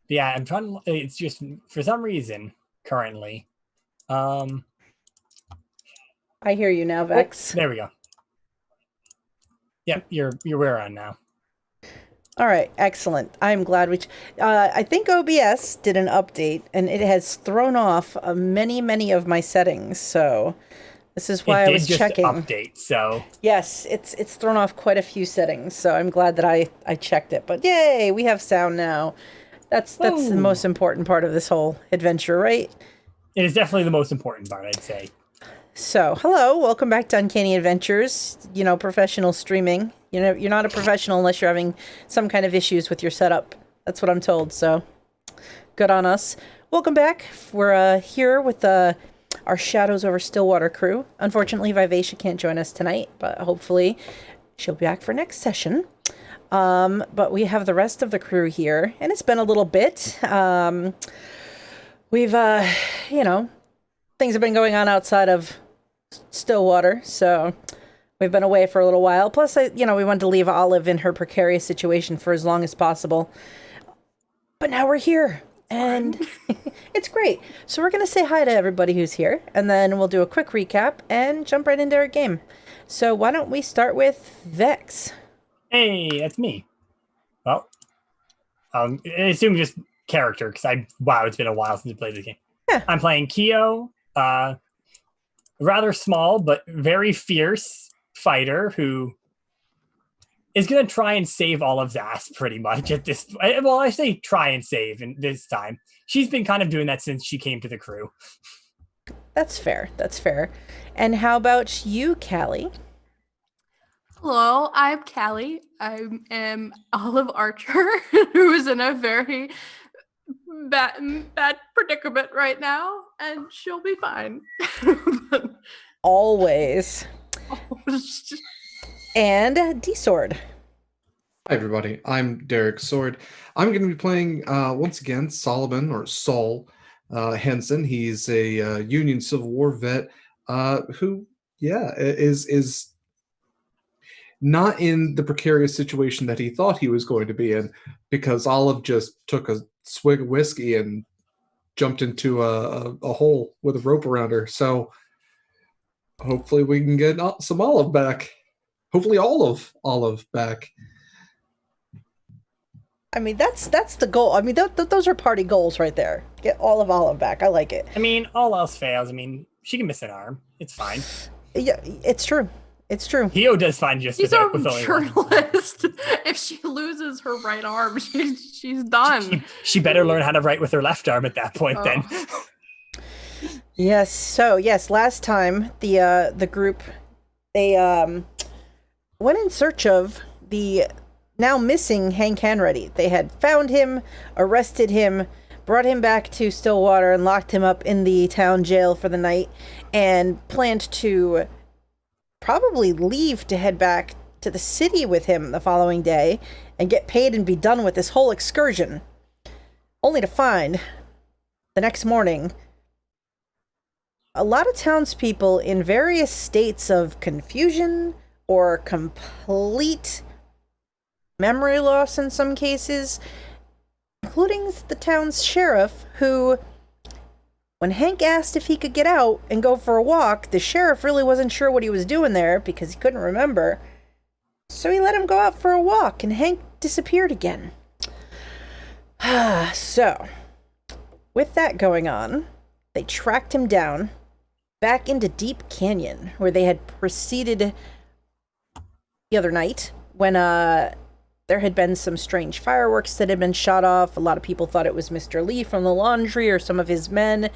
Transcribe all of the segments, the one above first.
Yeah, I'm trying to. It's just for some reason currently. I hear you now, Oh, Vex. there we go. Yep, you're on now. All right, excellent. I'm glad I think OBS did an update, and it has thrown off many of my settings. So this is why It I did was just checking. update, so Yes, it's thrown off quite a few settings. So I'm glad that I checked it. But yay, we have sound now. That's the woo! most important part of this whole adventure, right? It is definitely the most important part, I'd say. So, hello, welcome back to Uncanny Adventures. You know, professional streaming. You know, you're not a professional unless you're having some kind of issues with your setup. That's what I'm told. So, good on us. Welcome back. We're here with our Shadows Over Stillwater crew. Unfortunately, Vivacia can't join us tonight, but hopefully she'll be back for next session. But we have the rest of the crew here, and it's been a little bit. We've, you know, things have been going on outside of Stillwater, so we've been away for a little while. Plus, we wanted to leave Olive in her precarious situation for as long as possible. But now we're here, and it's great. So we're going to say hi to everybody who's here, and then we'll do a quick recap and jump right into our game. So why don't we start with Vex? Hey, that's me. Well, I assume just character because it's been a while since I played this game. Yeah. I'm playing Kiyo, rather small but very fierce fighter who is going to try and save Olive's ass pretty much at this. Well, I say try and save in this time. She's been kind of doing that since she came to the crew. That's fair. That's fair. And how about you, Callie? Hello, I'm Callie. I am Olive Archer, who is in a very bad predicament right now, and she'll be fine. Always. And D-Sword. Hi everybody, I'm Derek Sword. I'm going to be playing, once again, Solomon, or Sol Henson. He's a Union Civil War vet who, is not in the precarious situation that he thought he was going to be in, because Olive just took a swig of whiskey and jumped into a hole with a rope around her. So hopefully we can get some Olive back. Hopefully all of Olive back. I mean, that's the goal. I mean, those are party goals right there. Get all of Olive back. I like it. I mean, all else fails. I mean, she can miss an arm. It's fine. Yeah, it's true. It's true. Hio does fine just She's with a journalist. If she loses her right arm, she's done. She better learn how to write with her left arm at that point. Then. Yes. So yes, last time the group they went in search of the now missing Hank Hanreddy. They had found him, arrested him, brought him back to Stillwater, and locked him up in the town jail for the night, and planned to probably leave to head back to the city with him the following day and get paid and be done with this whole excursion. Only to find, the next morning, a lot of townspeople in various states of confusion or complete memory loss in some cases, including the town's sheriff, who, when Hank asked if he could get out and go for a walk, the sheriff really wasn't sure what he was doing there because he couldn't remember. So he let him go out for a walk, and Hank disappeared again. So, with that going on, they tracked him down back into Deep Canyon, where they had proceeded the other night when there had been some strange fireworks that had been shot off. A lot of people thought it was Mr. Lee from the laundry or some of his men.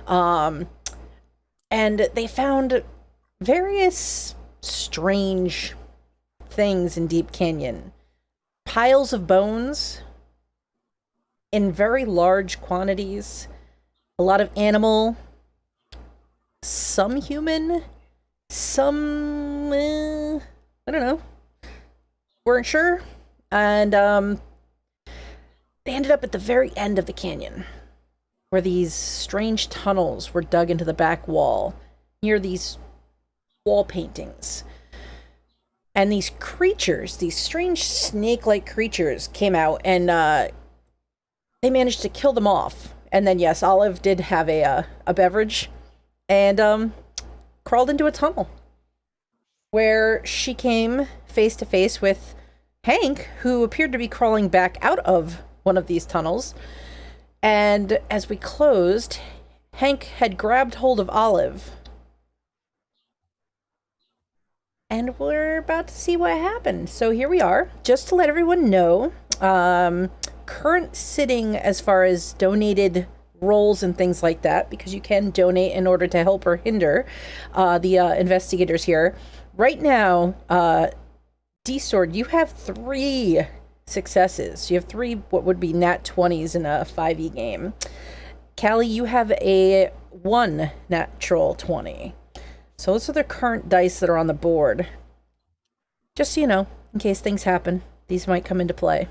And they found various strange things in Deep Canyon. Piles of bones in very large quantities. A lot of animal. Some human. Some, I don't know. Weren't sure. And they ended up at the very end of the canyon, where these strange tunnels were dug into the back wall, near these wall paintings. And these creatures, these strange snake-like creatures, came out and they managed to kill them off. And then, yes, Olive did have a beverage and crawled into a tunnel where she came face to face with Hank, who appeared to be crawling back out of one of these tunnels. And as we closed, Hank had grabbed hold of Olive. And we're about to see what happened. So here we are. Just to let everyone know, current sitting as far as donated roles and things like that, because you can donate in order to help or hinder the investigators here. Right now, D-Sword, you have 3 successes. You have 3 what would be nat 20s in a 5e game. Callie, you have a 1 natural 20. So those are the current dice that are on the board. Just so you know, in case things happen, these might come into play.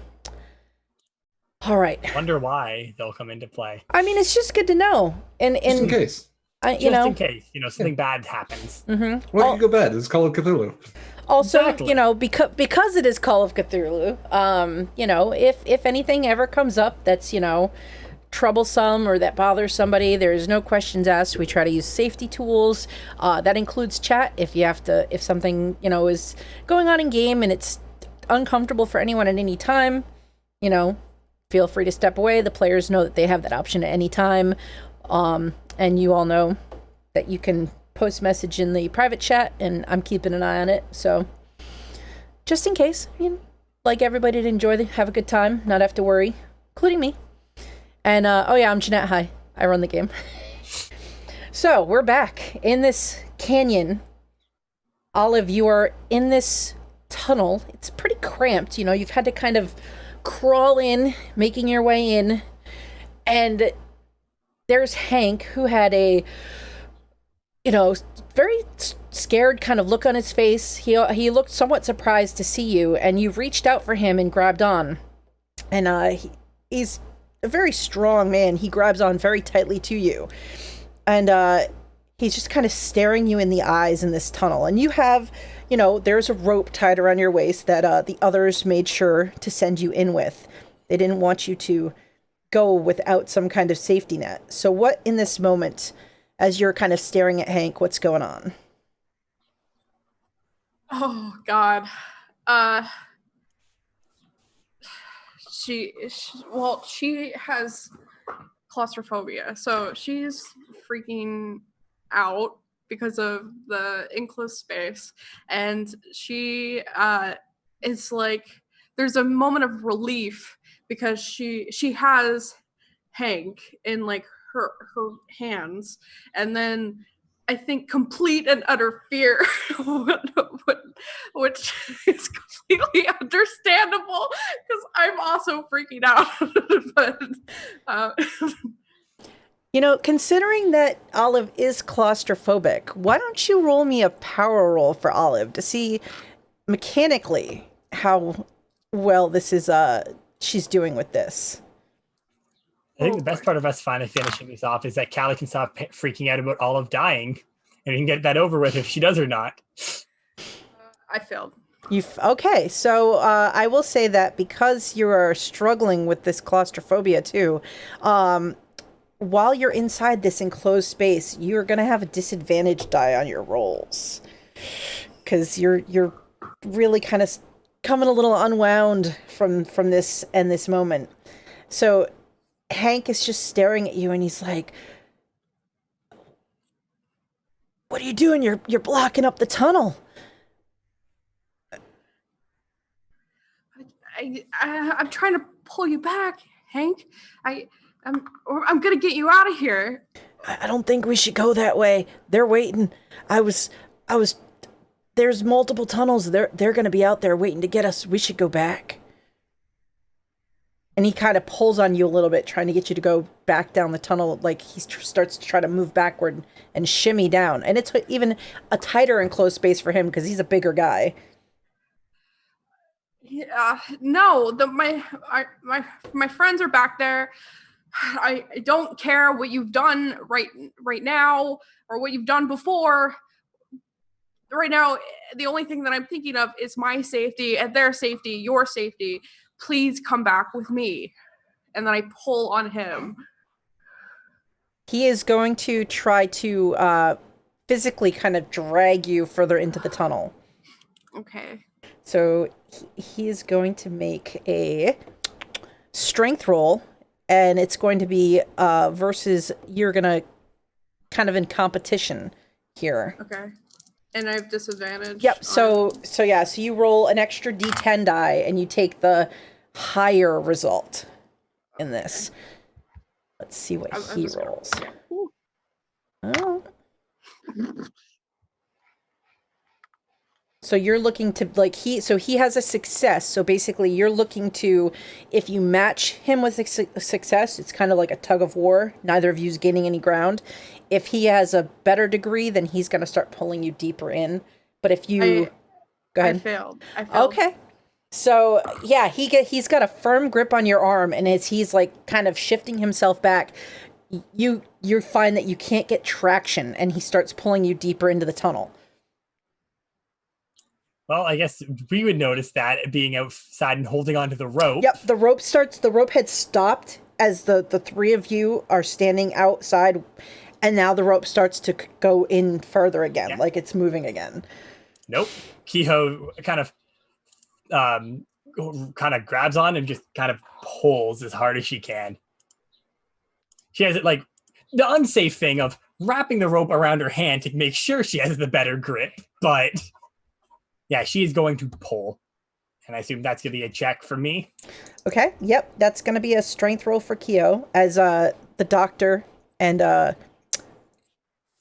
All right. Wonder why they'll come into play. I mean, it's just good to know. And Just in case. Just in case, something bad happens. Mm-hmm. What could go bad? It's Call of Cthulhu. Also, Exactly. because it is Call of Cthulhu, if anything ever comes up that's, troublesome or that bothers somebody, there's no questions asked. We try to use safety tools. That includes chat if something, is going on in game and it's uncomfortable for anyone at any time, feel free to step away. The players know that they have that option at any time. And you all know that you can post message in the private chat, and I'm keeping an eye on it. So just in case, like everybody to have a good time, not have to worry, including me. And, I'm Jeanette. Hi. I run the game. So we're back in this canyon. Olive, you are in this tunnel. It's pretty cramped. You've had to kind of crawl in, making your way in. And there's Hank, who had a, very scared kind of look on his face. He looked somewhat surprised to see you, and you reached out for him and grabbed on. And he's a very strong man. He grabs on very tightly to you. And he's just kind of staring you in the eyes in this tunnel. And you have, there's a rope tied around your waist that the others made sure to send you in with. They didn't want you to go without some kind of safety net. So what in this moment, as you're kind of staring at Hank, what's going on? Oh, God. She has claustrophobia, so she's freaking out because of the enclosed space, and she is like, there's a moment of relief because she has Hank in like her hands, and then I think complete and utter fear, which is completely understandable because I'm also freaking out. But considering that Olive is claustrophobic, why don't you roll me a power roll for Olive to see mechanically how well this is she's doing with this. I think the best part of us finally finishing this off is that Callie can stop freaking out about Olive dying, and we can get that over with if she does or not. I failed. Okay, so I will say that because you are struggling with this claustrophobia too, while you're inside this enclosed space, you're going to have a disadvantage die on your rolls. Because you're really kind of coming a little unwound from this and this moment. So Hank is just staring at you and he's like, "What are you doing? You're blocking up the tunnel." I'm trying to pull you back, Hank. I'm gonna get you out of here. I don't think we should go that way. They're waiting. There's multiple tunnels. They're gonna be out there waiting to get us. We should go back. And he kind of pulls on you a little bit, trying to get you to go back down the tunnel. Like he starts to try to move backward and shimmy down. And it's even a tighter enclosed space for him because he's a bigger guy. Yeah, no, my friends are back there. I don't care what you've done right now or what you've done before. Right now, the only thing that I'm thinking of is my safety and their safety, your safety. Please come back with me. and then I pull on him. He is going to try to physically kind of drag you further into the tunnel. Okay. So he is going to make a strength roll, and it's going to be versus you're going to kind of in competition here. Okay. And I have disadvantage. Yep. So you roll an extra D10 die, and you take the higher result in this. Let's see what he rolls. Oh. So you're looking to he has a success. So basically you're looking to, if you match him with a success, it's kind of like a tug of war. Neither of you's gaining any ground. If he has a better degree, then he's going to start pulling you deeper in. But if you go ahead. I failed. Okay. So yeah, he's got a firm grip on your arm, and as he's like kind of shifting himself back, you find that you can't get traction, and he starts pulling you deeper into the tunnel. Well, I guess we would notice that being outside and holding onto the rope. Yep, the rope had stopped as the three of you are standing outside, and now the rope starts to go in further again, like it's moving again. Nope. Kiyo kind of grabs on and just kind of pulls as hard as she can. She has it like the unsafe thing of wrapping the rope around her hand to make sure she has the better grip, but yeah, she is going to pull. And I assume that's going to be a check for me. Okay, yep. That's going to be a strength roll for Kiyo as the doctor and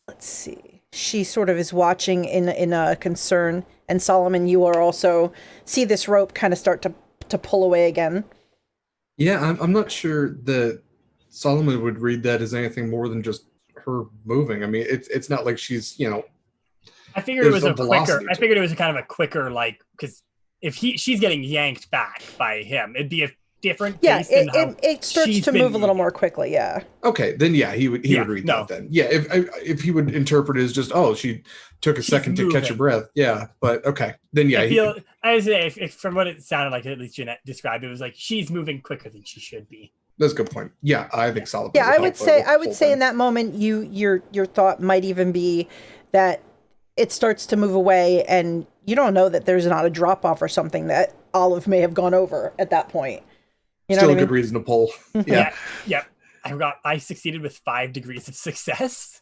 let's see. She sort of is watching in a concern. And Solomon, you are also see this rope kind of start to pull away again. Yeah, I'm not sure that Solomon would read that as anything more than just her moving. I mean, it's not like she's, I figured it was it was kind of a quicker, like, because if she's getting yanked back by him, it'd be a different pace than how it starts to move a little more quickly. Yeah. Okay, then yeah, he would read that then. Yeah, if he would interpret it as just she took a second to catch her breath. Yeah, but okay, then yeah. I would say if from what it sounded like, at least Jeanette described, it was like she's moving quicker than she should be. That's a good point. Yeah, I think Solomon. Yeah, I would say in that moment, your thought might even be that it starts to move away, and you don't know that there's not a drop off or something that Olive may have gone over at that point. Still a good reason to pull. Yeah. Yeah. I succeeded with 5 degrees of success.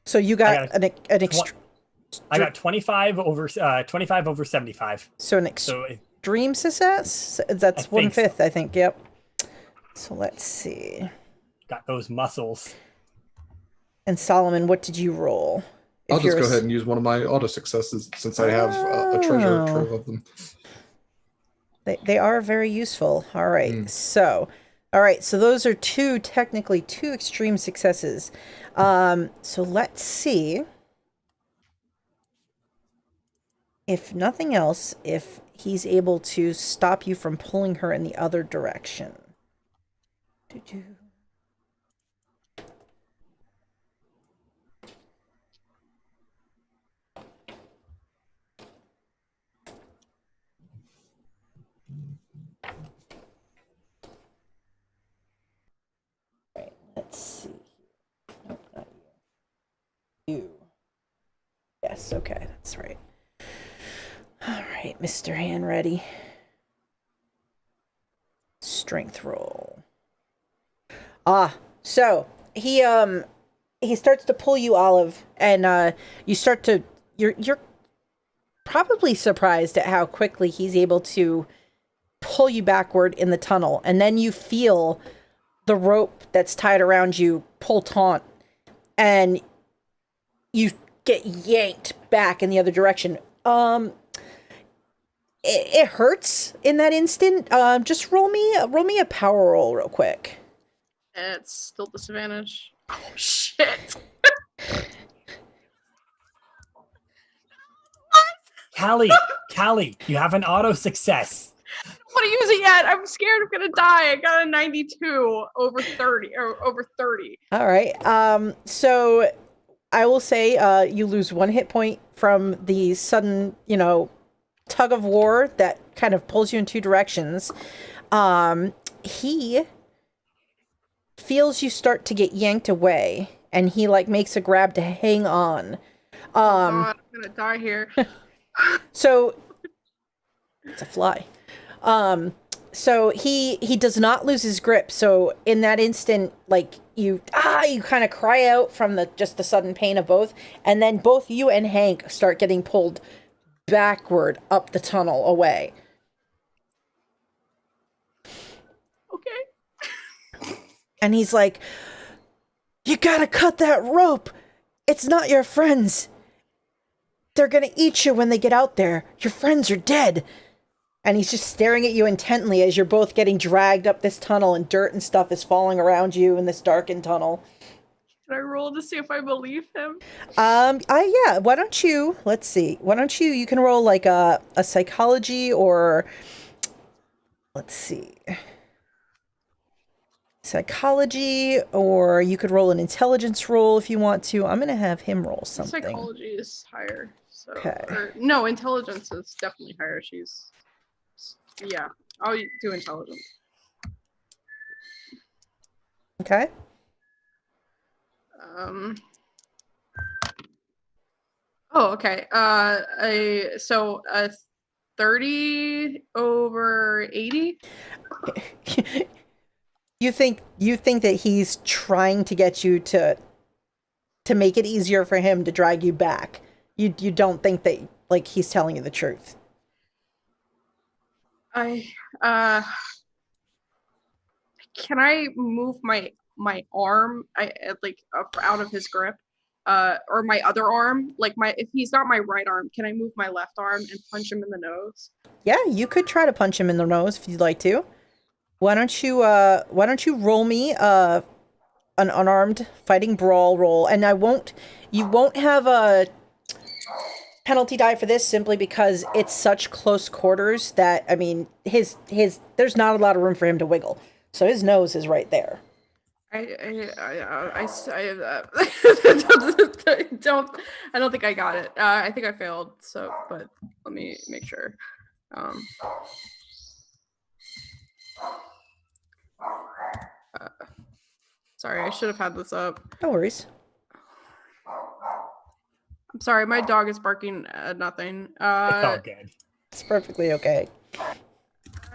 So you got I got 25 over 75. So an extreme success? That's 1/5, I think. Yep. So let's see. Got those muscles. And Solomon, what did you roll? I'll just go ahead and use one of my auto successes since I have a treasure trove of them. They are very useful. All right. So those are technically two extreme successes. So let's see. If nothing else, if he's able to stop you from pulling her in the other direction. Right, let's see. Nope, not you. Yes, okay, that's right. All right, Mr. Handready. Strength roll. So he starts to pull you, Olive, and you're probably surprised at how quickly he's able to pull you backward in the tunnel, and then you feel the rope that's tied around you pull taut, and you get yanked back in the other direction. It hurts in that instant. Just roll me a power roll real quick. It's still disadvantage. Oh shit! Callie, you have an auto success. I don't want to use it yet. I'm scared I'm gonna die. I got a 92 over 30 or over 30. All right. So I will say you lose 1 hit point from the sudden, tug of war that kind of pulls you in 2 directions. He feels you start to get yanked away, and he like makes a grab to hang on. God, I'm gonna die here. So it's a fly. So he does not lose his grip. So in that instant, like you kind of cry out from the sudden pain of both, and then both you and Hank start getting pulled backward up the tunnel away. Okay. And he's like, "You gotta cut that rope. It's not your friends. They're gonna eat you when they get out there. Your friends are dead." And he's just staring at you intently as you're both getting dragged up this tunnel, and dirt and stuff is falling around you in this darkened tunnel. Can I roll to see if I believe him? Yeah, why don't you, let's see. You can roll like a psychology, or let's see. Psychology, or you could roll an intelligence roll if you want to. I'm going to have him roll something. Psychology is higher. So, Okay. No, intelligence is definitely higher. Yeah, I'll do intelligence. Okay. Oh, okay. 30 over 80. You think that he's trying to get you to make it easier for him to drag you back. You don't think that like he's telling you the truth. Can I move my arm out of his grip? Or my other arm, if he's not my right arm, can I move my left arm and punch him in the nose? Yeah, you could try to punch him in the nose if you'd like to. Why don't you roll me an unarmed fighting brawl roll, and you won't have a penalty die for this simply because it's such close quarters that, I mean, his there's not a lot of room for him to wiggle. So his nose is right there. I don't think I got it. I think I failed. So, but let me make sure. Sorry, I should have had this up. No worries. I'm sorry, my dog is barking at nothing. It's all good. It's perfectly okay.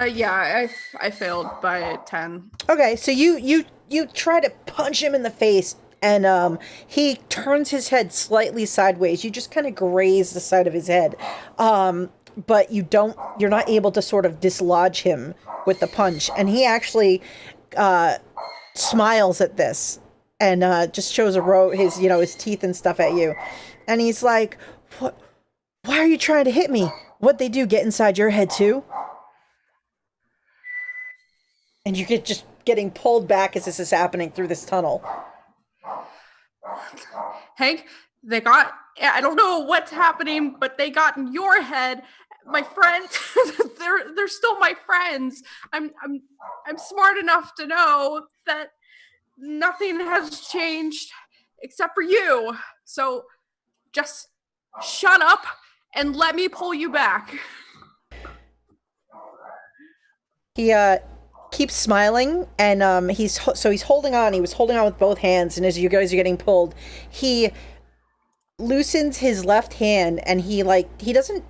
Yeah, I failed by 10. Okay, so you try to punch him in the face, and he turns his head slightly sideways. You just kind of graze the side of his head, but you're not able to sort of dislodge him with the punch. And he actually smiles at this and just shows his teeth and stuff at you, and he's like, "What? Why are you trying to hit me? What'd they do? Get inside your head too?" And you get just getting pulled back as this is happening through this tunnel. Hank, I don't know what's happening, but they got in your head. My friends, they're still my friends. I'm smart enough to know that nothing has changed except for you. So just shut up and let me pull you back. He keeps smiling, and he's holding on. He was holding on with both hands, and as you guys are getting pulled, he loosens his left hand, and he doesn't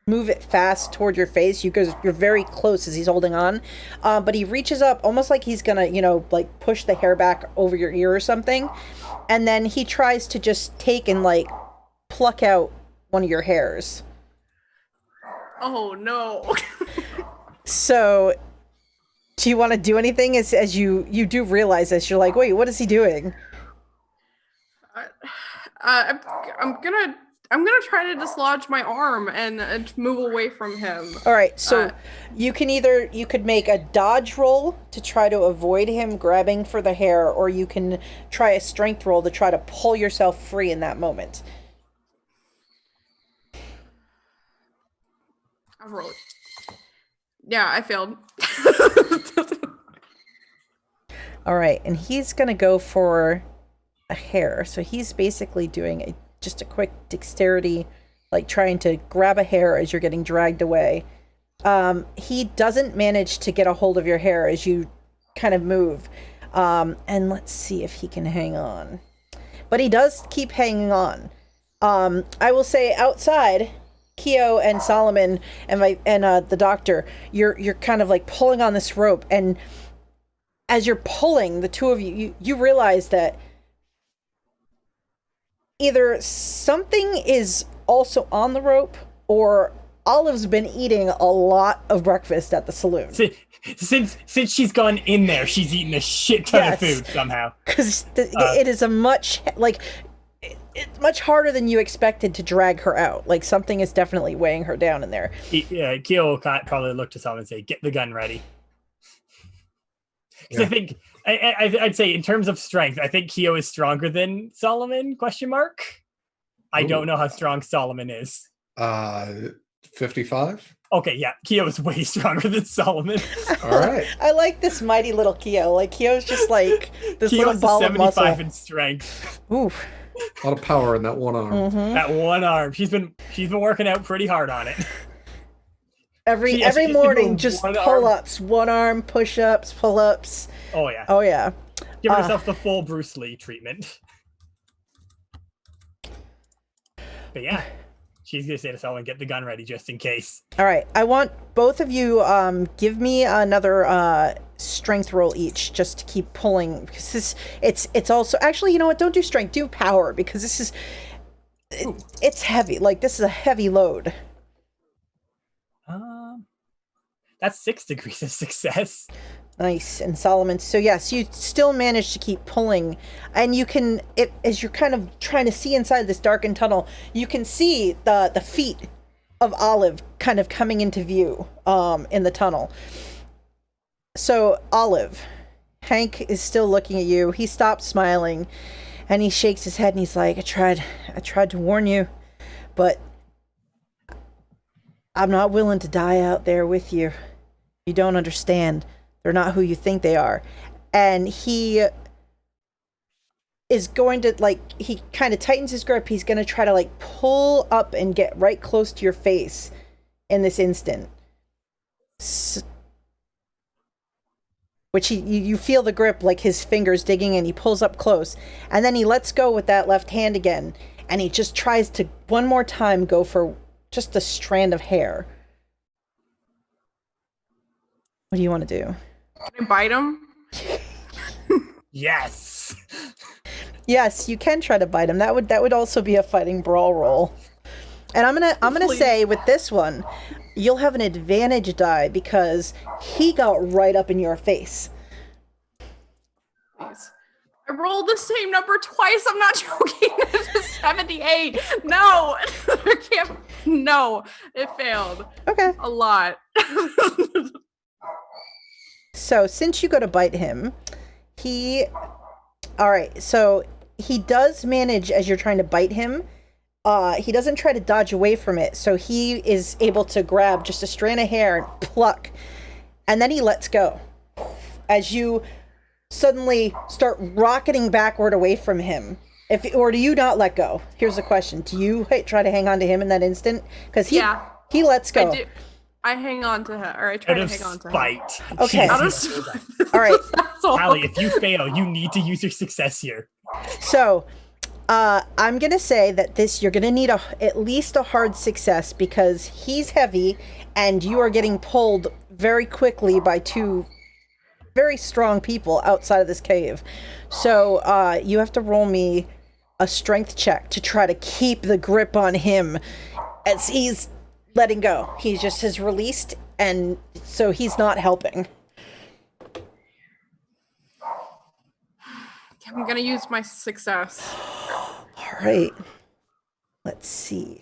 move it fast toward your face. You're very close as he's holding on, but he reaches up almost like he's gonna push the hair back over your ear or something, and then he tries to just take and pluck out one of your hairs. Oh no. So do you want to do anything as you do realize this? You're like, wait, what is he doing? I'm gonna try to dislodge my arm and move away from him. All right, so you could make a dodge roll to try to avoid him grabbing for the hair, or you can try a strength roll to try to pull yourself free in that moment. I've rolled. Yeah, I failed. All right, and he's gonna go for a hair. So he's basically doing just a quick dexterity, trying to grab a hair as you're getting dragged away. He doesn't manage to get a hold of your hair as you kind of move. And let's see if he can hang on. But he does keep hanging on. I will say outside, Kiyo and Solomon and the doctor, you're kind of like pulling on this rope, and as you're pulling, the two of you realize that either something is also on the rope, or Olive's been eating a lot of breakfast at the saloon. Since she's gone in there, she's eaten a shit ton of food somehow. Because it is a much it's much harder than you expected to drag her out. Like, something is definitely weighing her down in there. Kiyo will probably look to Solomon and say, "Get the gun ready." Because I think I'd say in terms of strength, I think Kiyo is stronger than Solomon? I don't know how strong Solomon is. 55. Okay, yeah, Kiyo is way stronger than Solomon. All right. I like this mighty little Kiyo. Like, Kiyo's just like this Kiyo's little ball of muscle. 75 in strength. Oof. A lot of power in that one arm. Mm-hmm. That one arm. She's been working out pretty hard on it. Every morning, just pull-ups, one arm, push-ups, pull-ups. Oh yeah. Oh yeah. Give herself the full Bruce Lee treatment. But yeah, she's gonna say to Solomon, "Get the gun ready just in case." All right, I want both of you give me another strength roll each, just to keep pulling, because it's also actually, you know what? Don't do strength, do power, because this is it's heavy. Like, this is a heavy load. That's 6 degrees of success. Nice. And Solomon, so yes, you still manage to keep pulling, and you can, as you're kind of trying to see inside this darkened tunnel, you can see the feet of Olive kind of coming into view in the tunnel. So Olive, Hank is still looking at you. He stops smiling, and he shakes his head, and he's like, I tried to warn you, but I'm not willing to die out there with you. You don't understand. They're not who you think they are. And he is going to, like, he kind of tightens his grip. He's going to try to, like, pull up and get right close to your face in this instant. Which you feel the grip, like his fingers digging, and he pulls up close. And then he lets go with that left hand again. And he just tries to, one more time, go for just a strand of hair. What do you want to do? Can I bite him? Yes. Yes, you can try to bite him. That would also be a fighting brawl roll. And I'm gonna say with this one, you'll have an advantage die because he got right up in your face. Please. I rolled the same number twice. I'm not joking. It's 78. No, I can't. No, it failed. Okay. A lot. So since you go to bite him, all right. So he does manage, as you're trying to bite him, he doesn't try to dodge away from it. So he is able to grab just a strand of hair and pluck, and then he lets go. As you suddenly start rocketing backward away from him. Or do you not let go? Here's the question. Do you try to hang on to him in that instant? Because he lets go. I hang on to her, or I try to hang on to her. Okay. All right. Allie, if you fail, you need to use your success here. So, I'm going to say that you're going to need at least a hard success, because he's heavy and you are getting pulled very quickly by two very strong people outside of this cave. So, you have to roll me a strength check to try to keep the grip on him as he's letting go. He just has released, and so he's not helping. I'm gonna use my success. All right. Let's see.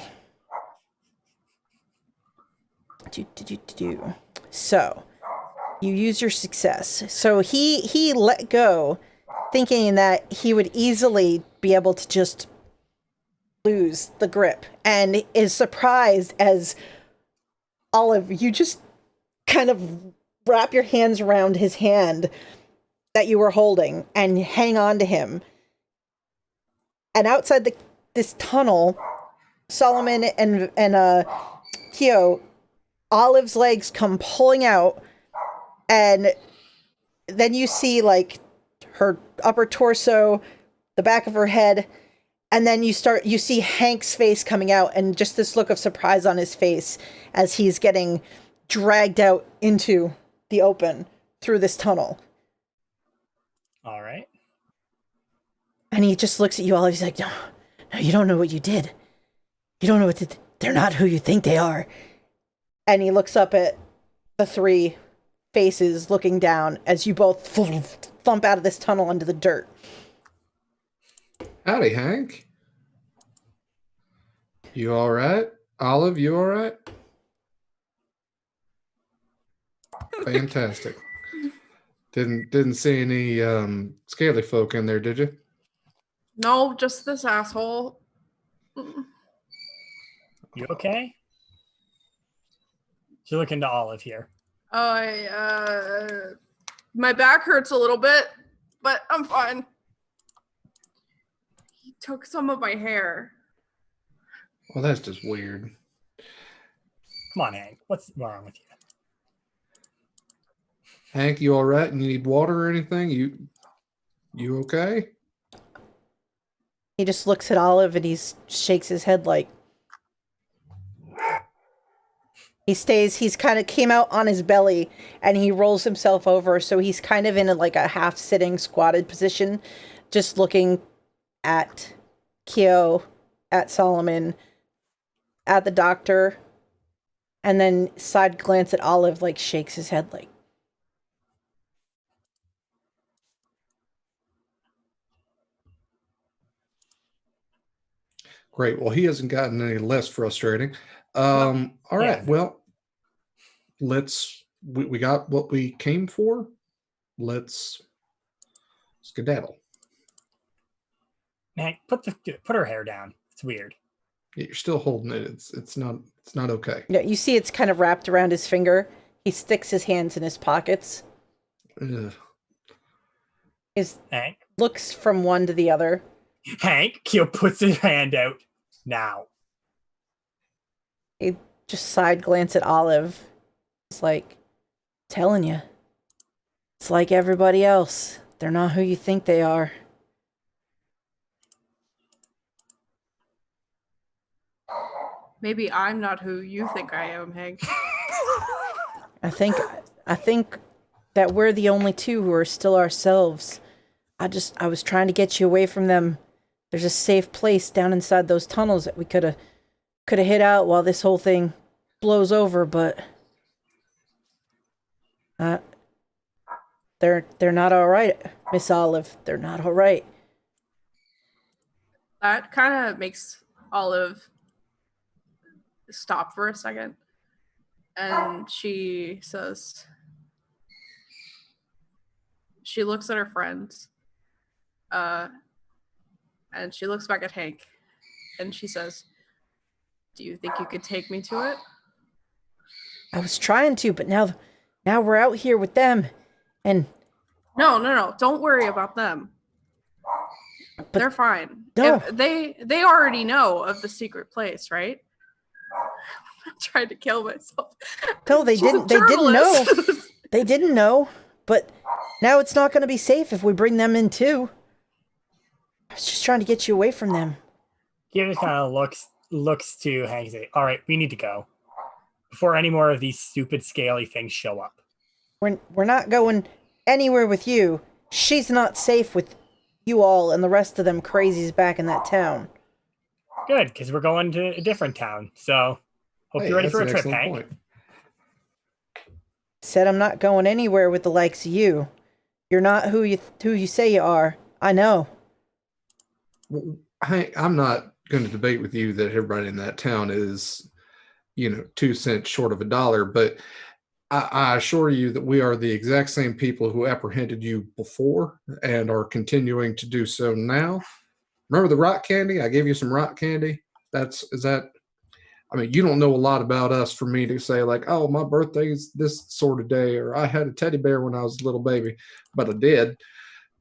So, you use your success. So he let go, thinking that he would easily be able to just lose the grip, and is surprised as Olive, you just kind of wrap your hands around his hand that you were holding and hang on to him. And outside this tunnel, Solomon and Kiyo, Olive's legs come pulling out, and then you see, like, her upper torso, the back of her head, and then you see Hank's face coming out, and just this look of surprise on his face as he's getting dragged out into the open through this tunnel. All right. And he just looks at you all. He's like, no, you don't know what you did. You don't know what they're not who you think they are. And he looks up at the three faces looking down as you both thump out of this tunnel into the dirt. Howdy, Hank. You all right? Olive, you all right? Fantastic. Didn't see any scaly folk in there, did you? No, just this asshole. You okay? She's looking to Olive here. My back hurts a little bit, but I'm fine. He took some of my hair. Well, that's just weird. Come on, Hank. What's wrong with you? Hank, you all right? And you need water or anything? You okay? He just looks at Olive and he shakes his head like... He's kind of came out on his belly and he rolls himself over. So he's kind of in a half sitting squatted position, just looking at Kiyo, at Solomon, at the doctor, and then side glance at Olive, like shakes his head like. Great. Well, he hasn't gotten any less frustrating. All right. Well, we got what we came for. Let's skedaddle. Hank, put her hair down. It's weird. You're still holding it. It's not okay. Yeah, you see it's kind of wrapped around his finger. He sticks his hands in his pockets. Ugh. Hank Looks from one to the other. Hank, Kiyo puts his hand out now. He just side glance at Olive. It's like, telling you. It's like everybody else. They're not who you think they are. Maybe I'm not who you think I am, Hank. I think that we're the only two who are still ourselves. I was trying to get you away from them. There's a safe place down inside those tunnels that we could have hid out while this whole thing blows over, but they're not all right, Miss Olive. They're not all right. That kind of makes Olive stop for a second. And she says, she looks at her friends, and she looks back at Hank, and she says, do you think you could take me to it? I was trying to, but now we're out here with them, and... No, don't worry about them. But they're fine. No. They already know of the secret place, right? I tried to kill myself. No, they didn't know. They didn't know, but now it's not going to be safe if we bring them in too. I was just trying to get you away from them. He just kind of looks to Hank and say, all right, we need to go before any more of these stupid scaly things show up. We're not going anywhere with you. She's not safe with you all and the rest of them crazies back in that town. Good, because we're going to a different town. So hope you're ready for a trip, Hank. Point. Said I'm not going anywhere with the likes of you. You're not who you say you are. I know. Well, I'm not going to debate with you that everybody in that town is, 2 cents short of $1, but I assure you that we are the exact same people who apprehended you before and are continuing to do so now. Remember the rock candy? I gave you some rock candy. You don't know a lot about us for me to say like, oh, my birthday's this sort of day, or I had a teddy bear when I was a little baby, but I did.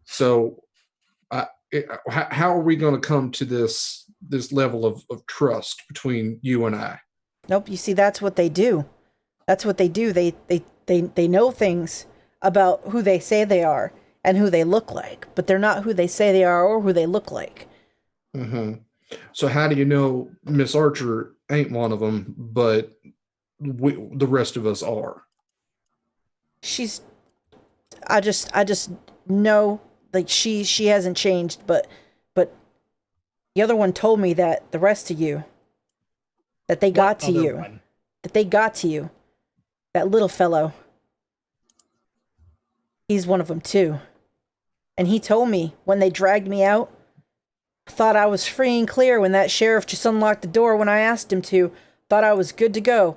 So how are we going to come to this level of trust between you and I? Nope. You see, that's what they do. That's what they do. They know things about who they say they are, and who they look like, but they're not who they say they are or who they look like. Mm-hmm. So how do you know Miss Archer ain't one of them, but the rest of us are? I just know, like, she hasn't changed, but the other one told me that the rest of you, that they got to you. One? That they got to you. That little fellow. He's one of them too. And he told me when they dragged me out, I thought I was free and clear when that sheriff just unlocked the door when I asked him to. Thought I was good to go.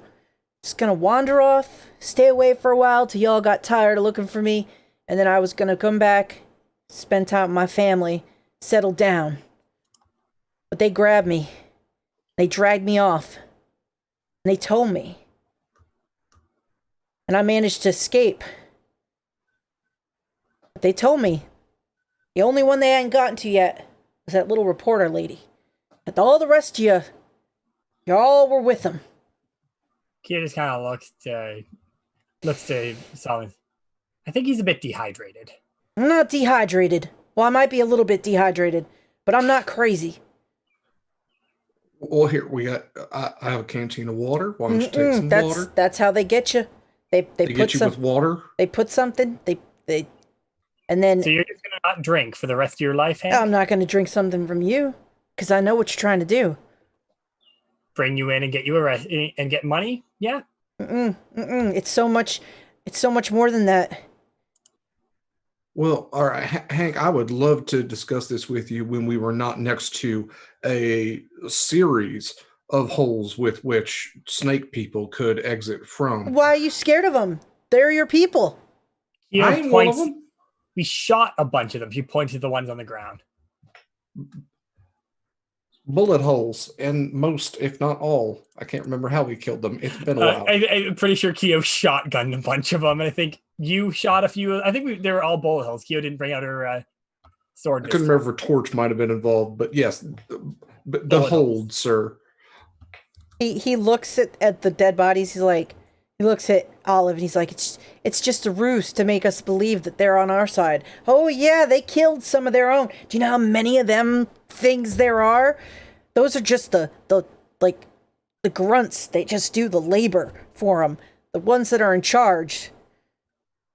Just gonna wander off, stay away for a while till y'all got tired of looking for me, and then I was gonna come back, spend time with my family, settle down. But they grabbed me. They dragged me off. And they told me. And I managed to escape. But they told me the only one they hadn't gotten to yet was that little reporter lady. But all the rest of you, y'all were with them. Kiyo just kind of looks to Solomon. I think he's a bit dehydrated. I'm not dehydrated. Well, I might be a little bit dehydrated, but I'm not crazy. Well, here we got. I have a canteen of water. Why don't you take some water? That's how they get you. They put get you with water. They put something. And then. So you're just gonna not drink for the rest of your life, Hank? I'm not gonna drink something from you, because I know what you're trying to do. Bring you in and get you arrested and get money? Yeah. It's so much more than that. Well, all right, Hank, I would love to discuss this with you when we were not next to a series of holes with which snake people could exit from. Why are you scared of them? They're your people. I ain't one of them. We shot a bunch of them. She points to the ones on the ground. Bullet holes, and most, if not all. I can't remember how we killed them. It's been a while. I'm pretty sure Kiyo shotgunned a bunch of them, and I think you shot a few. I think they were all bullet holes. Kiyo didn't bring out her sword. I couldn't remember if a torch might have been involved, but yes, the hold, sir. He looks at the dead bodies. He looks at Olive, and he's like, it's just a ruse to make us believe that they're on our side. Oh yeah, they killed some of their own. Do you know how many of them things there are? Those are just the grunts. They just do the labor for them. The ones that are in charge.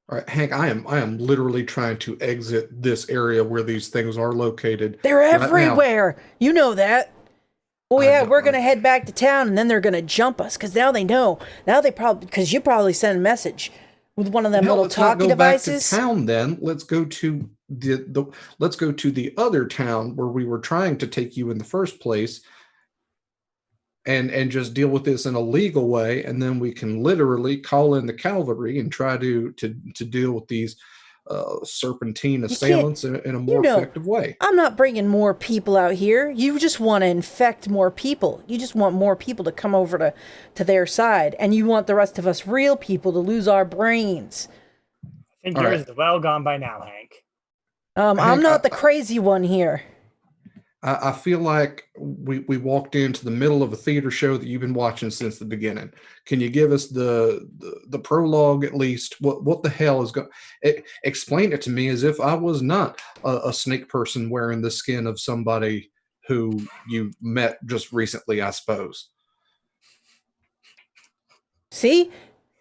All right, Hank, I am literally trying to exit this area where these things are located. They're everywhere. You know that. Oh yeah, we're going to head back to town, and then they're going to jump us, because now they know. Now they because you probably sent a message with one of them little talkie devices. Back to town, then. Let's go to the other town where we were trying to take you in the first place, and just deal with this in a legal way, and then we can literally call in the cavalry and try to deal with these serpentine assailants in a more effective way. I'm not bringing more people out here. You just want to infect more people. You just want more people to come over to their side, and you want the rest of us real people to lose our brains. I think yours is well gone by now, Hank. I'm not the crazy one here. I feel like we walked into the middle of a theater show that you've been watching since the beginning. Can you give us the prologue at least? What the hell is going? Explain it to me as if I was not a snake person wearing the skin of somebody who you met just recently, I suppose. See,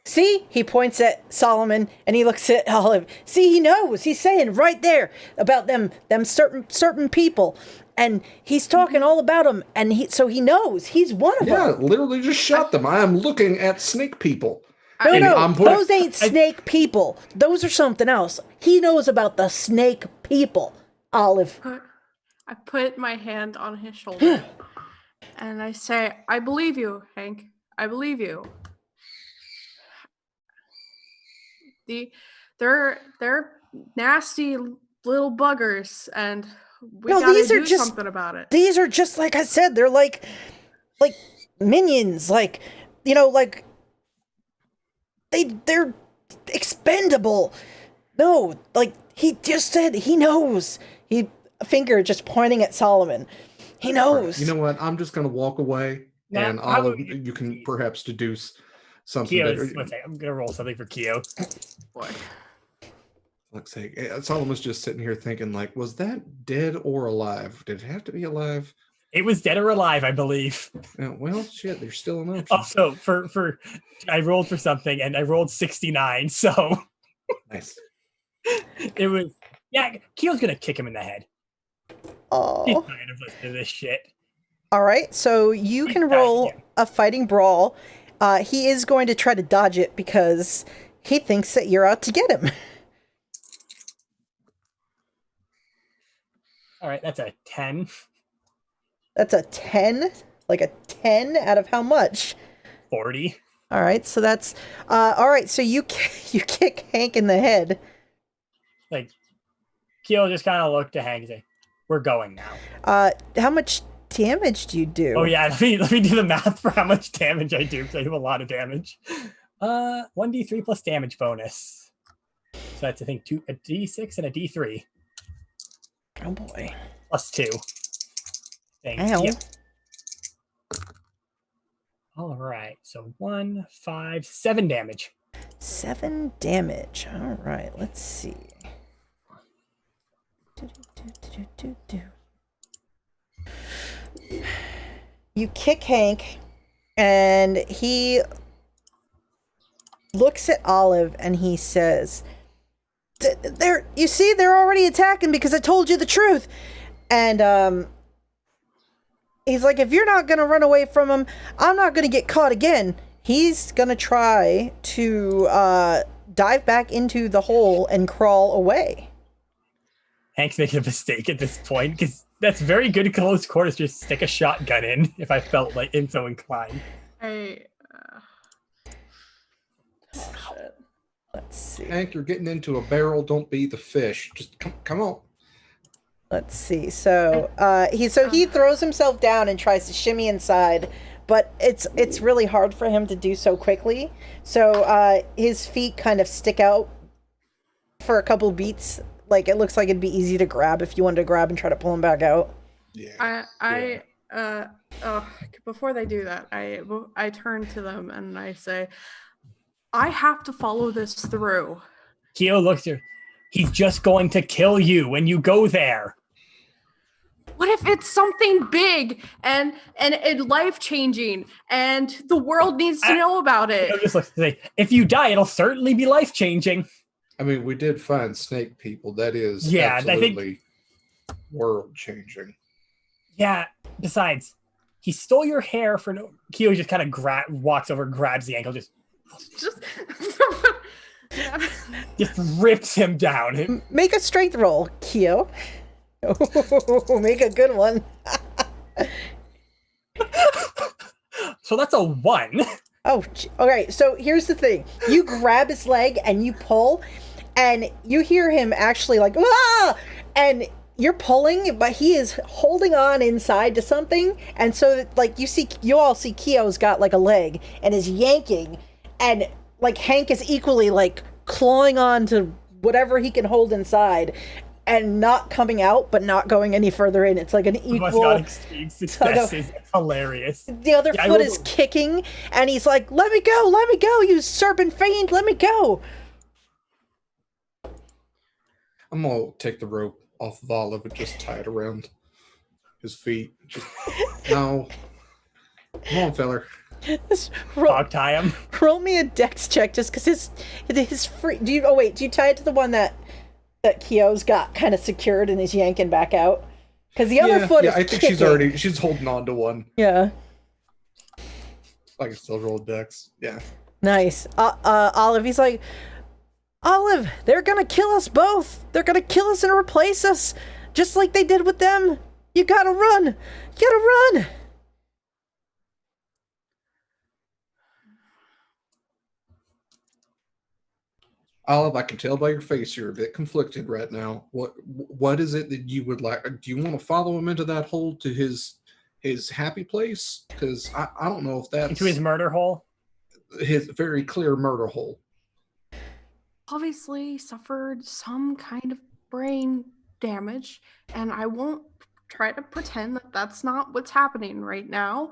he points at Solomon and he looks at Olive. See, he knows. He's saying right there about them certain people. And he's talking all about them, and so he knows he's one of them. Yeah, literally just shot them. I am looking at snake people. No, those ain't snake people. Those are something else. He knows about the snake people, Olive. I put my hand on his shoulder, and I say, I believe you, Hank. I believe you. They're nasty little buggers, and we gotta do something about it. These are just, like I said, they're like minions, they're expendable. No, he just said he knows. A finger just pointing at Solomon. He knows. You know what? I'm just gonna walk away, and Olive, you can perhaps deduce something. I'm gonna roll something for Kiyo. Boy. Fuck's sake. Solomon's just sitting here thinking, like, was that dead or alive? Did it have to be alive? It was dead or alive, I believe. Well, shit, there's still an option. Also, for I rolled for something and I rolled 69, so Nice. it was Kiyo's gonna kick him in the head. He's Oh. tired of listening to this shit. All right, so you can roll a fighting brawl. He is going to try to dodge it because he thinks that you're out to get him. All right, that's a 10. That's a 10? Like a 10 out of how much? 40. All right, so that's all right. So you kick Hank in the head. Like, Kiyo just kind of looked at Hank and say, "We're going now." How much damage do you do? Oh yeah, let me do the math for how much damage I do because I do a lot of damage. 1d3 plus damage bonus. So that's I think a d6 and a d3 Oh boy. plus 2. Thank Ow. you. All right, so 1, 5, 7 damage. 7 damage. All right, let's see. You kick Hank, and he looks at Olive and he says, you see, they're already attacking because I told you the truth. And he's like, if you're not going to run away from him, I'm not going to get caught again. He's going to try to dive back into the hole and crawl away. Hank's making a mistake at this point because that's very good close quarters. Just stick a shotgun in if I felt like so inclined. Shit. Let's see. Hank, you're getting into a barrel. Don't be the fish. Just come on. Let's see. So he throws himself down and tries to shimmy inside, but it's really hard for him to do so quickly. So his feet kind of stick out for a couple beats. Like it looks like it'd be easy to grab if you wanted to grab and try to pull him back out. Yeah. Before they do that, I turn to them and I say, I have to follow this through. Kiyo looks at her. He's just going to kill you when you go there. What if it's something big and life-changing and the world needs to know about it? Kiyo just looks to say, if you die, it'll certainly be life-changing. I mean, we did find snake people. That is absolutely world-changing. Yeah, besides, he stole your hair for no... Kiyo just kind of walks over, grabs the ankle, just rips him down. Make a strength roll, Kiyo. Oh, make a good one. So that's a 1. Oh, okay. So here's the thing. You grab his leg and you pull, and you hear him actually like, ah! And you're pulling, but he is holding on inside to something. And so, like, you all see Kiyo's got like a leg and is yanking, and like Hank is equally like clawing on to whatever he can hold inside and not coming out, but not going any further in. It's like an equal extreme success. It's hilarious. The other foot is kicking, and he's like, let me go, you serpent fiend, let me go. I'm gonna take the rope off of Olive and just tie it around his feet. Just no. Come on, feller. Dog tie him. Roll me a dex check just because his free. Do you tie it to the one that Kiyo's got kind of secured and is yanking back out? Because the other foot is I think kicking. she's holding on to one. Yeah. I can still roll dex. Yeah. Nice. Olive, he's like, Olive, they're gonna kill us both. They're gonna kill us and replace us, just like they did with them. You gotta run. You gotta run. Olive, I can tell by your face you're a bit conflicted right now. What is it that you would like? Do you want to follow him into that hole to his happy place? Because I don't know if that's into his murder hole. His very clear murder hole. Obviously suffered some kind of brain damage, and I won't try to pretend that that's not what's happening right now,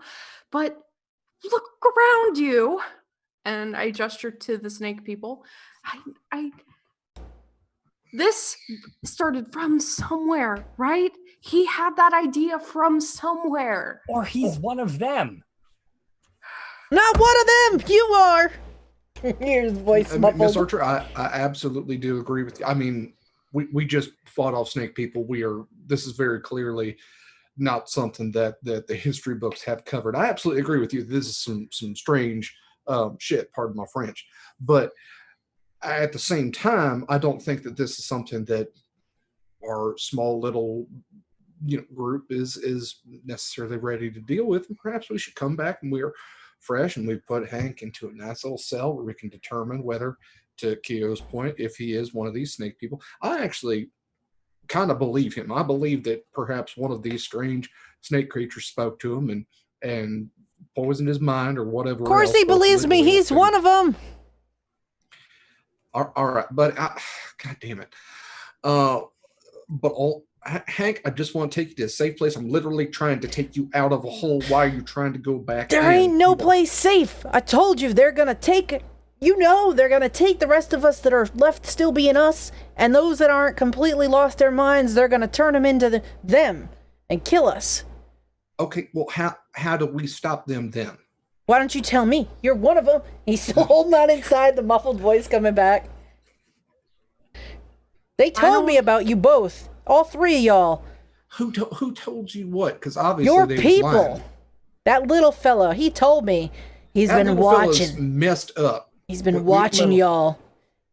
but look around you. And I gesture to the snake people. this started from somewhere, right? He had that idea from somewhere. Or he's one of them. Not one of them. You are. Your voice muffled. Miss Archer, I absolutely do agree with you. I mean, we just fought off snake people. This is very clearly not something that the history books have covered. I absolutely agree with you. This is some strange shit, pardon my French. But at the same time, I don't think that this is something that our small little group is necessarily ready to deal with. And perhaps we should come back and we're fresh and we put Hank into a nice little cell where we can determine whether, to Kiyo's point, if he is one of these snake people. I actually kind of believe him. I believe that perhaps one of these strange snake creatures spoke to him and poisoned his mind or whatever. Of course he believes me. He's one of them. All right, but God damn it. Hank, I just want to take you to a safe place. I'm literally trying to take you out of a hole. Why are you trying to go back? There ain't no place safe. I told you they're gonna take. They're gonna take the rest of us that are left still being us, and those that aren't completely lost their minds, they're gonna turn them into them and kill us. Okay, well, how do we stop them then? Why don't you tell me? You're one of them. He's still holding on inside, the muffled voice coming back. They told me about you both. All three of y'all. Who told you what? Because obviously your they was people. lying. That little fella, he told me. He's been watching. Messed up. He's been watching y'all.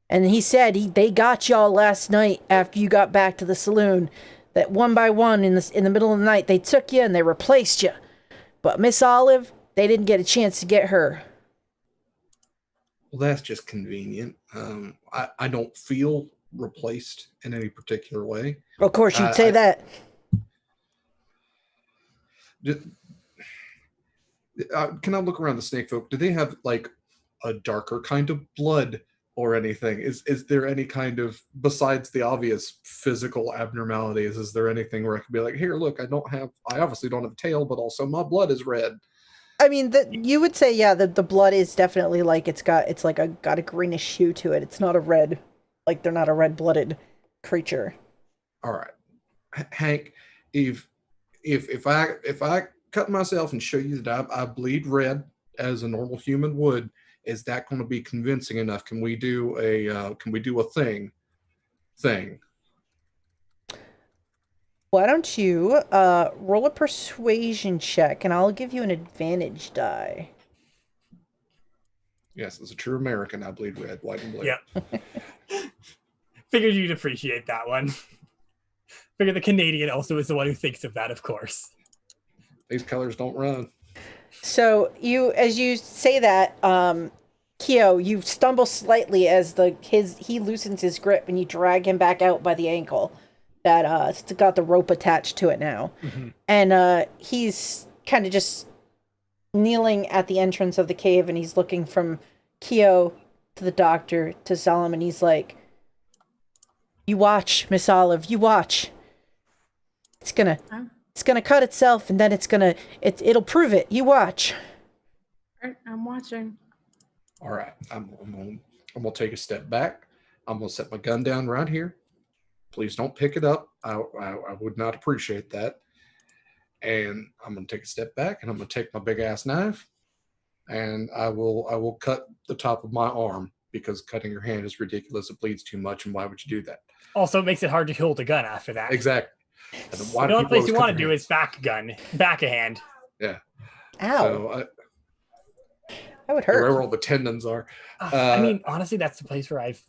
And he said they got y'all last night after you got back to the saloon. That one by one in the middle of the night, they took you and they replaced you. But Miss Olive, they didn't get a chance to get her. Well, that's just convenient. I don't feel replaced in any particular way. Of course, you'd say that. Can I look around the snake folk? Do they have like a darker kind of blood or anything? Is there any kind of, besides the obvious physical abnormalities, is there anything where I could be like, here, look, I obviously don't have a tail, but also my blood is red. I mean, you would say, yeah, the blood is definitely like got a greenish hue to it. It's not a red, like they're not a red-blooded creature. All right, Hank, if I cut myself and show you that I bleed red as a normal human would, is that going to be convincing enough? Can we do a thing? Why don't you roll a persuasion check, and I'll give you an advantage die. Yes, as a true American, I bleed red, white, and blue. Yeah. Figured you'd appreciate that one. Figured the Canadian also is the one who thinks of that, of course. These colors don't run. So as you say that, Kiyo, you stumble slightly as he loosens his grip, and you drag him back out by the ankle. That it's got the rope attached to it now. Mm-hmm. And he's kind of just kneeling at the entrance of the cave, and he's looking from Kiyo to the doctor to Solomon. He's like, you watch, Miss Olive, you watch. It's gonna cut itself, and then it'll prove it. You watch. All right, I'm watching. All right, I'm gonna take a step back. I'm gonna set my gun down right here. Please don't pick it up. I would not appreciate that. And I'm going to take a step back, and I'm going to take my big ass knife, and I will cut the top of my arm, because cutting your hand is ridiculous. It bleeds too much, and why would you do that? Also, it makes it hard to hold a gun after that. Exactly. The only place you want to do is back a hand. Yeah. Ow. So that would hurt. Where all the tendons are. I mean, honestly, that's the place where I've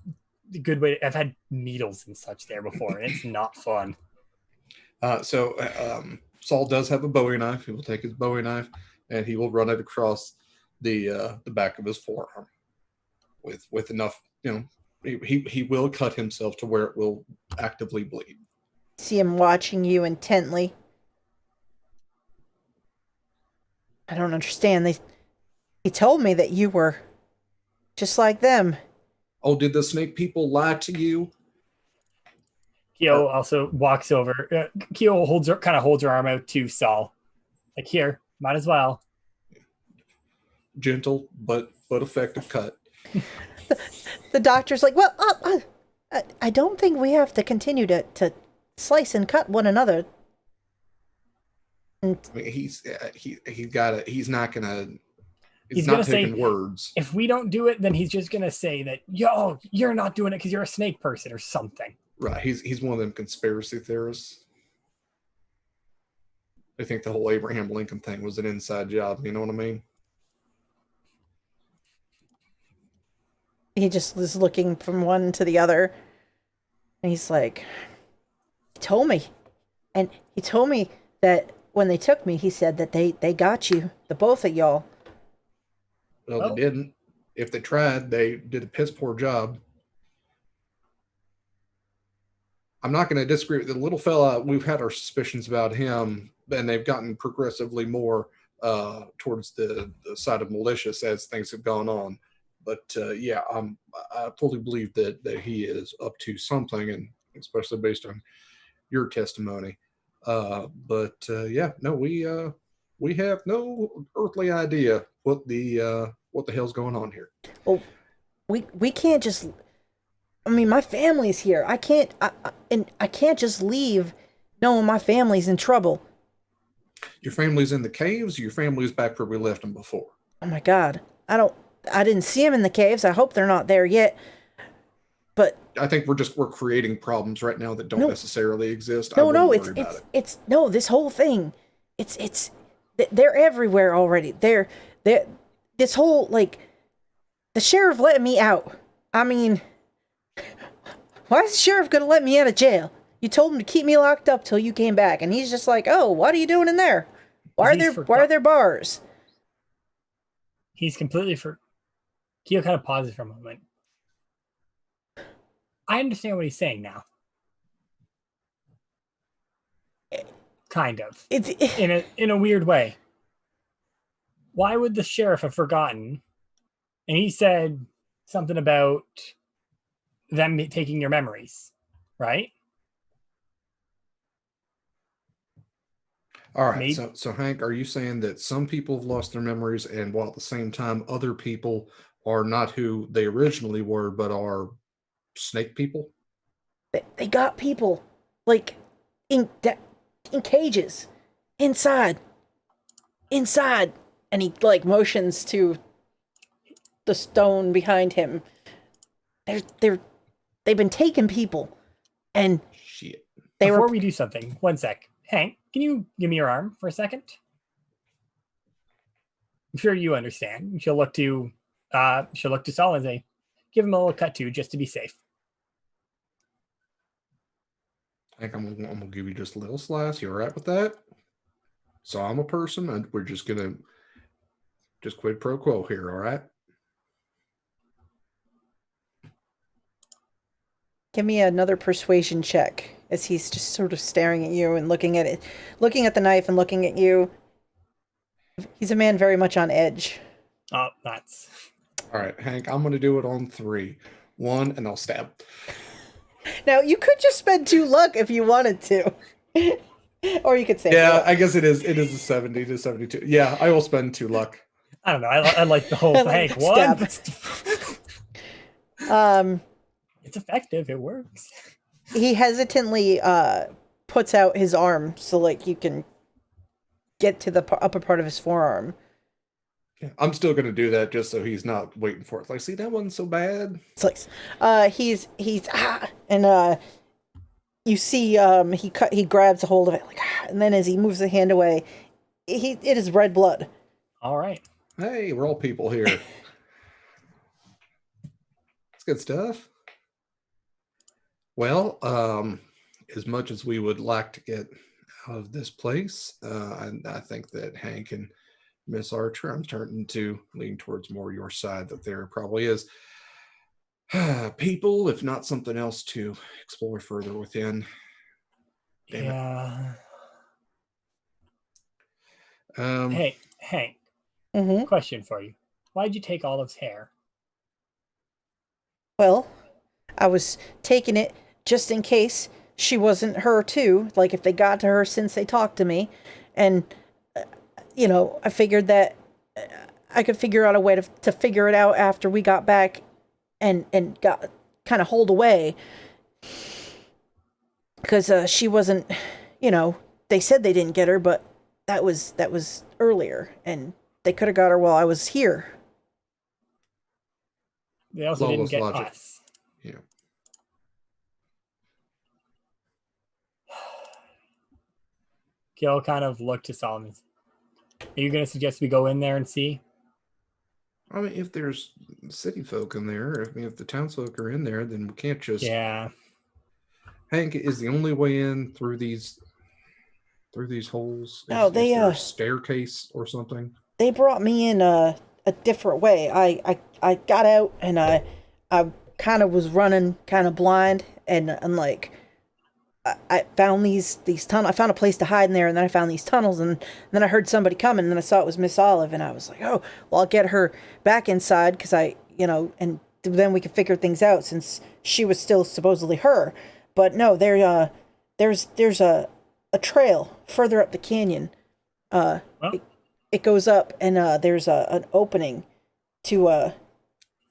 had needles and such there before, and it's not fun. Sol does have a Bowie knife. He will take his Bowie knife and he will run it across the back of his forearm with enough, he will cut himself to where it will actively bleed. See him watching you intently. I don't understand. He told me that you were just like them. Oh, did the snake people lie to you? Kiyo also walks over. Kiyo holds her arm out to Sol. Like, here, might as well. Gentle but effective cut. The doctor's like, well, I don't think we have to continue to slice and cut one another. And I mean, he's got it. He's not gonna. He's He's gonna not say, taking words. if we don't do it, then he's just gonna say that, yo, you're not doing it because you're a snake person or something. Right. He's one of them conspiracy theorists. They think the whole Abraham Lincoln thing was an inside job. You know what I mean? he just was looking from one to the other. And he's like, he told me. And he told me that when they took me, he said that they got you, the both of y'all. Well, Oh. they didn't. If they tried, they did a piss poor job. I'm not going to disagree with the little fella. We've had our suspicions about him, and they've gotten progressively more towards the side of malicious as things have gone on. But yeah, I fully believe that he is up to something, and especially based on your testimony. But yeah, no, we have no earthly idea what the hell's going on here. Well, we can't just. I mean, my family's here. I can't just leave knowing my family's in trouble. Your family's in the caves. Or your family's back where we left them before. Oh my God. I didn't see them in the caves. I hope they're not there yet. But I think we're creating problems right now that don't No. necessarily exist. no, It's no, this whole thing. They're everywhere already. They're this whole, like, the sheriff letting me out. I mean, why is the sheriff gonna let me out of jail? You told him to keep me locked up till you came back, and he's just like, "Oh, what are you doing in there? Why are there bars?" He's completely Kiyo kind of pauses for a moment. I understand what he's saying now. Kind of. It's In a weird way. Why would the sheriff have forgotten? And he said something about them taking your memories, right? all right. Maybe. So Hank, are you saying that some people have lost their memories, and while at the same time other people are not who they originally were, but are snake people? they got people like in cages inside, and he like motions to the stone behind him. They've been taking people, and Shit. Before we do something, one sec. Hank, can you give me your arm for a second? I'm sure you understand. She'll look to Sol and say, give him a little cut to just to be safe. Hank, I'm gonna give you just a little slice. You all right with that? So I'm a person, and we're just gonna quid pro quo here. All right. Give me another persuasion check as he's just sort of staring at you and looking at it, looking at the knife and looking at you. He's a man very much on edge. Oh, that's All right, Hank, I'm going to do it on 3. 1, and I'll stab. Now, you could just spend 2 luck if you wanted to. Or you could say, Yeah, I guess it is a 70 to 72. Yeah, I will spend 2 luck. I don't know. I like the whole like Hank one. Stab. It's effective. It works. He hesitantly puts out his arm so like you can get to the upper part of his forearm. Yeah, I'm still going to do that just so he's not waiting for it. Like, see, that wasn't so bad. It's like and you see he grabs a hold of it like, and then as he moves the hand away, it is red blood. All right. Hey, we're all people here. It's good stuff. Well, as much as we would like to get out of this place, I think that Hank and Miss Archer, I'm starting to lean towards more your side, that there probably is people, if not something else, to explore further within. Damn Yeah. it. Hey, Hank, Mm-hmm. question for you. Why'd you take Olive's hair? Well, I was taking it just in case she wasn't her too. Like if they got to her since they talked to me, and I figured that I could figure out a way to figure it out after we got back, and got kind of hold away because she wasn't, they said they didn't get her, but that was earlier, and they could have got her while I was here. They also Lawless didn't get logic. us. Yeah. Gil kind of looked to Solomon. Are you going to suggest we go in there and see? I mean, if there's city folk in there, if the townsfolk are in there, then we can't just. Yeah. Hank, is the only way in through these holes? No, Is there a staircase or something? They brought me in a different way. I got out and I kind of was running kind of blind and like I found these tunnels. I found a place to hide in there, and then I found these tunnels, and then I heard somebody coming, and then I saw it was Miss Olive, and I was like, oh, well, I'll get her back inside because and then we could figure things out since she was still supposedly her. But no, there's a trail further up the canyon. It goes up, and there's an opening to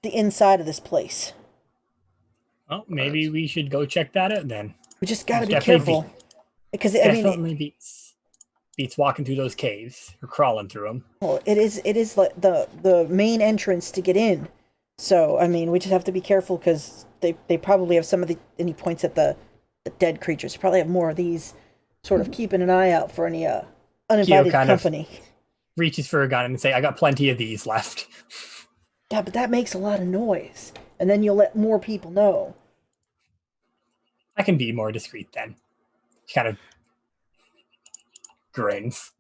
the inside of this place. Well, maybe we should go check that out then. We just got to be careful because I mean, definitely beats walking through those caves or crawling through them. Well, it is like the main entrance to get in. So I mean, we just have to be careful because they probably have some of the. And he points at the dead creatures. They probably have more of these. Sort of keeping an eye out for any uninvited company. Reaches for a gun and say, "I got plenty of these left." Yeah, but that makes a lot of noise, and then you'll let more people know. I can be more discreet then. He kind of grins.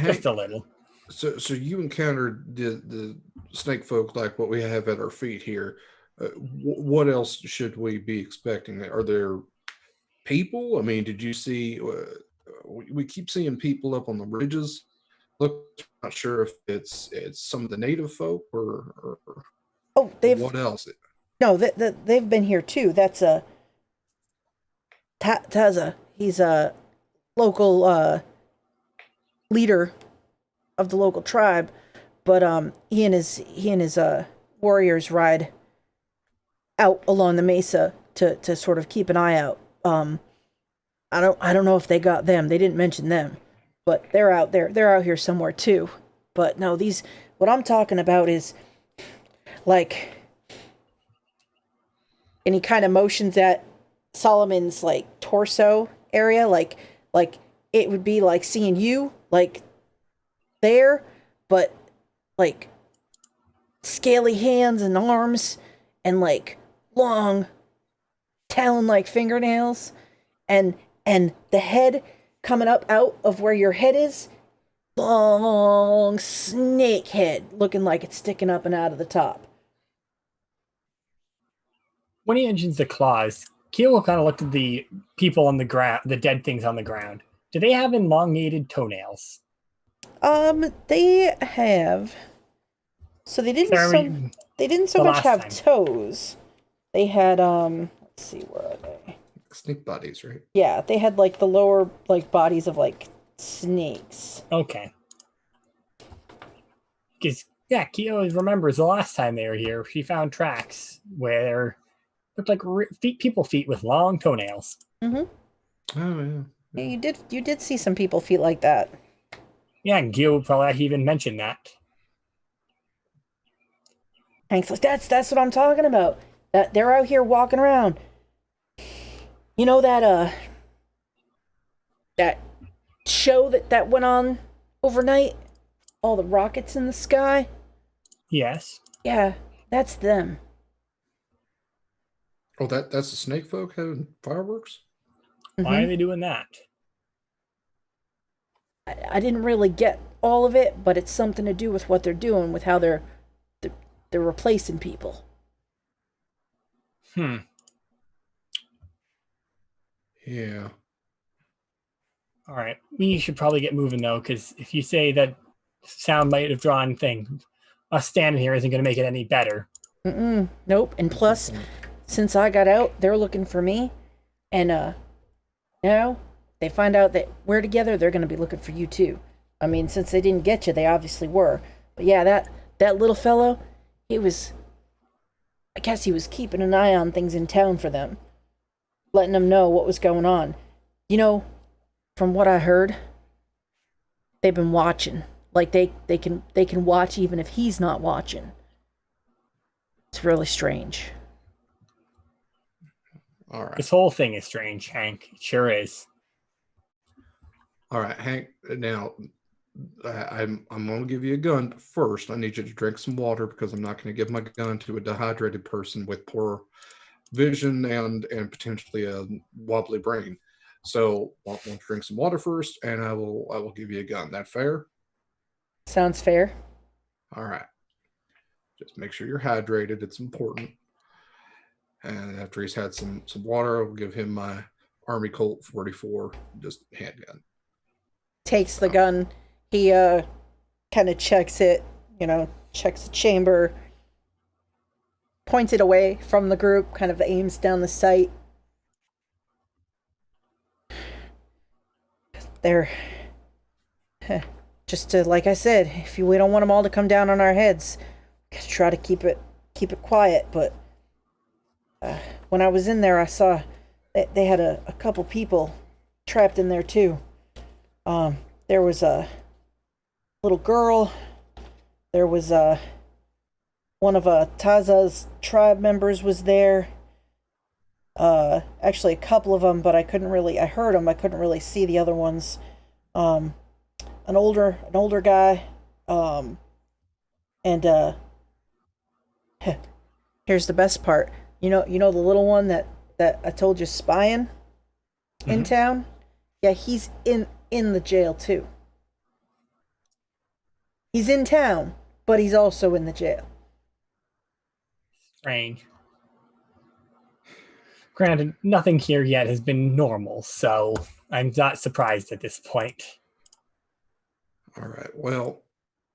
Just a little. So you encountered the snake folk like what we have at our feet here. What else should we be expecting? Are there people? I mean, did you see? We keep seeing people up on the ridges. Look, not sure if it's some of the native folk or what else? No, they've been here too. That's a Taza. He's a local leader of the local tribe, but he and his warriors ride out along the mesa to sort of keep an eye out. I don't know if they got them. They didn't mention them, but they're out there. They're out here somewhere too. But no, what I'm talking about is like, and he kind of motions at Solomon's like torso area, like it would be like seeing you like there, but like scaly hands and arms and like long talon-like fingernails and the head coming up out of where your head is, long snake head looking like it's sticking up and out of the top. When he mentions the claws, Kiyo kind of looked at the people on the ground, the dead things on the ground. Do they have elongated toenails? They have. So they didn't so much have toes. They had let's see, where are they? Snake bodies, right? Yeah, they had like the lower like bodies of like snakes. Okay. Because yeah, Kiyo remembers the last time they were here, she found tracks where looked like people feet with long toenails. Mm-hmm. Oh yeah. Yeah, you did see some people feet like that. Yeah, and Gil probably even mentioned that. Hank's like, that's what I'm talking about. That they're out here walking around. You know that that show that went on overnight? All the rockets in the sky? Yes. Yeah, that's them. Oh, that's the snake folk having fireworks? Why are they doing that? I didn't really get all of it, but it's something to do with what they're doing, with how they're replacing people. Yeah. All right. We should probably get moving, though, because if you say that sound might have drawn things, us standing here isn't going to make it any better. Nope. And plus, since I got out, they're looking for me. And now they find out that we're together, they're going to be looking for you, too. I mean, since they didn't get you, they obviously were. But yeah, that little fellow, he was I guess he was keeping an eye on things in town for them, letting them know what was going on. You know, from what I heard, they've been watching. Like they can watch even if he's not watching. It's really strange. All right. This whole thing is strange, Hank. It sure is. All right, Hank. Now, I'm going to give you a gun, but first I need you to drink some water because I'm not going to give my gun to a dehydrated person with poor vision and potentially a wobbly brain. So, I want to drink some water first, and I will give you a gun. That fair? Sounds fair. All right. Just make sure you're hydrated. It's important. And after he's had some water, I'll give him my Army Colt 44, just handgun. Takes the gun. He kind of checks it, checks the chamber, points it away from the group, kind of aims down the sight. They're just to, like I said, we don't want them all to come down on our heads. Try to keep it quiet. But when I was in there, I saw that they had a couple people trapped in there too. There was a little girl. There was one of Taza's tribe members was there. Actually a couple of them, but I heard them. I couldn't really see the other ones. An older guy. And here's the best part. You know the little one that I told you spying in town? Yeah, he's in the jail too. He's in town, but he's also in the jail. Strange. Granted, nothing here yet has been normal, so I'm not surprised at this point. All right. Well,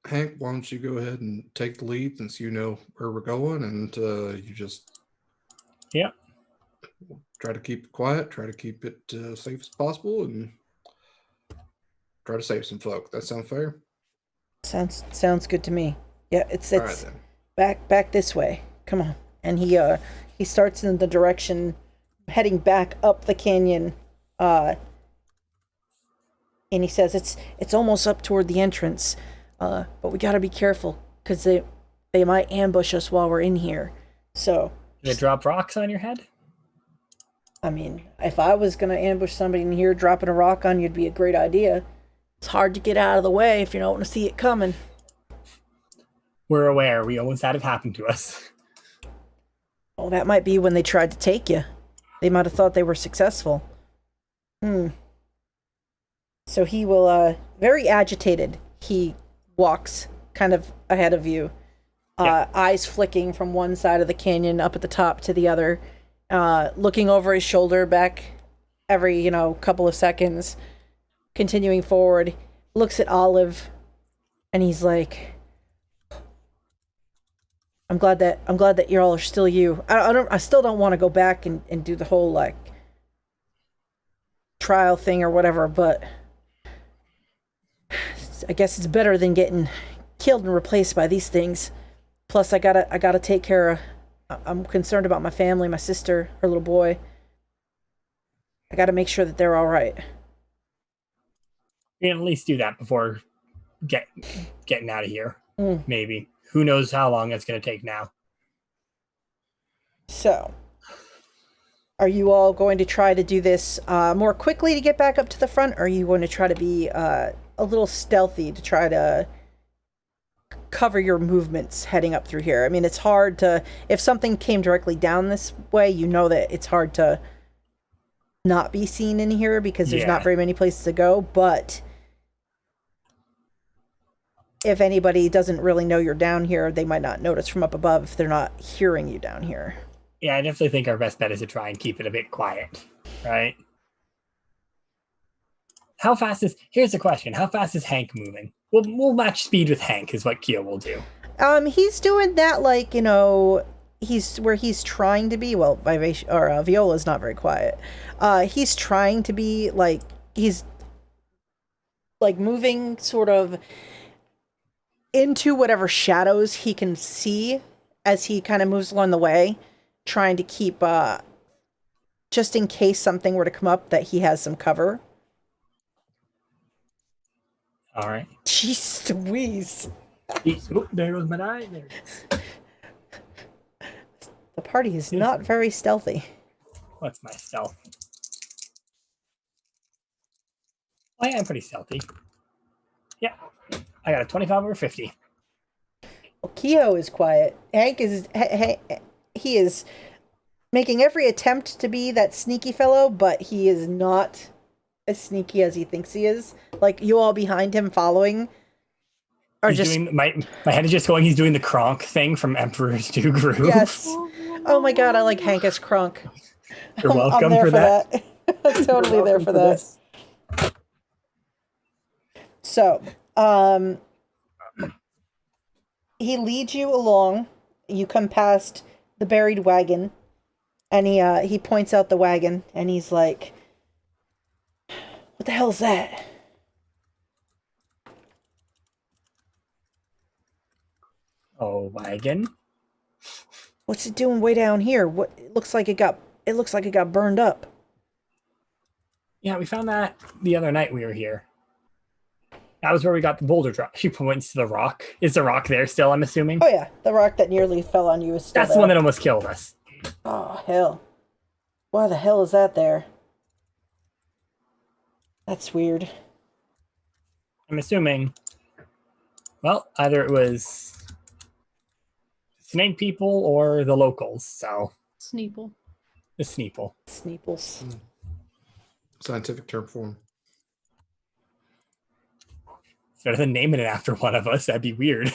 Hank, why don't you go ahead and take the lead since you know where we're going, and you just try to keep it quiet, try to keep it safe as possible, and try to save some folk. That sound fair? Sounds good to me. Yeah, it's All right, then. back this way. Come on. And he starts in the direction heading back up the canyon. And he says it's almost up toward the entrance. But we got to be careful cuz they might ambush us while we're in here. So, They drop rocks on your head? I mean, if I was going to ambush somebody in here, dropping a rock on you'd be a great idea. It's hard to get out of the way if you don't want to see it coming. We're aware. We almost had it happen to us. Oh, that might be when they tried to take you. They might have thought they were successful. So he will, very agitated, he walks kind of ahead of you. Eyes flicking from one side of the canyon up at the top to the other. Looking over his shoulder back every, couple of seconds. Continuing forward, looks at Olive, and he's like, I'm glad that y'all are still you. I still don't want to go back and do the whole like trial thing or whatever, but I guess it's better than getting killed and replaced by these things. Plus I gotta take care of, I'm concerned about my family, my sister, her little boy. I gotta make sure that they're all right. We can at least do that before getting out of here. Maybe. Who knows how long it's going to take now. So, are you all going to try to do this more quickly to get back up to the front, or are you going to try to be a little stealthy to try to cover your movements heading up through here? I mean, it's hard to, if something came directly down this way, you know that it's hard to not be seen in here because there's not very many places to go, but if anybody doesn't really know you're down here, they might not notice from up above if they're not hearing you down here. Yeah, I definitely think our best bet is to try and keep it a bit quiet, right? Here's the question. How fast is Hank moving? We'll match speed with Hank is what Kiyo will do. He's doing that like, he's trying to be, well, Viola's not very quiet. He's trying to be like, he's like moving sort of into whatever shadows he can see as he kind of moves along the way, trying to keep, just in case something were to come up, that he has some cover. All right. Jeez Louise. Oh, there goes my die. There it is. The party is not very stealthy. What's my stealth? I am pretty stealthy. Yeah. I got a 25 over 50. Well, Kiyo is quiet. Hank is he is making every attempt to be that sneaky fellow, but he is not as sneaky as he thinks he is. Like, you all behind him following are He's just doing, my head is just going. He's doing the Kronk thing from Emperor's New Groove. yes. Oh my god, I like Hank as Krunk. You're welcome I'm there for that. I'm totally there for that. This. So, he leads you along. You come past the buried wagon, and he points out the wagon, and he's like, "What the hell's that?" Oh, wagon. What's it doing way down here? What it looks like it got burned up. Yeah, we found that the other night we were here. That was where we got the boulder drop. She points to the rock. Is the rock there still, I'm assuming? Oh yeah, the rock that nearly fell on you is still That's there. the one that almost killed us. Oh hell. Why the hell is that there? That's weird. I'm assuming, well, either it was snake people or the locals, so Sneeple. the Sneeple. Sneeples. Scientific term for him. Better than naming it after one of us. That'd be weird.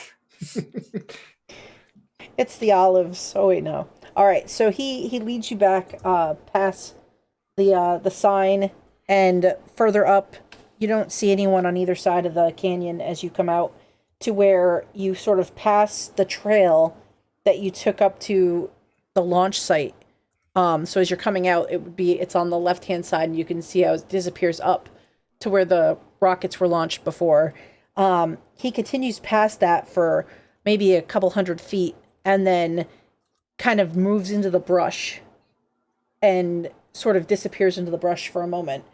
It's the olives. Oh wait, no. All right, so he leads you back past the sign, and further up. You don't see anyone on either side of the canyon as you come out to where you sort of pass the trail that you took up to the launch site. So as you're coming out, it's on the left-hand side, and you can see how it disappears up to where the rockets were launched before. He continues past that for maybe a couple 100 feet, and then kind of moves into the brush and sort of disappears into the brush for a moment,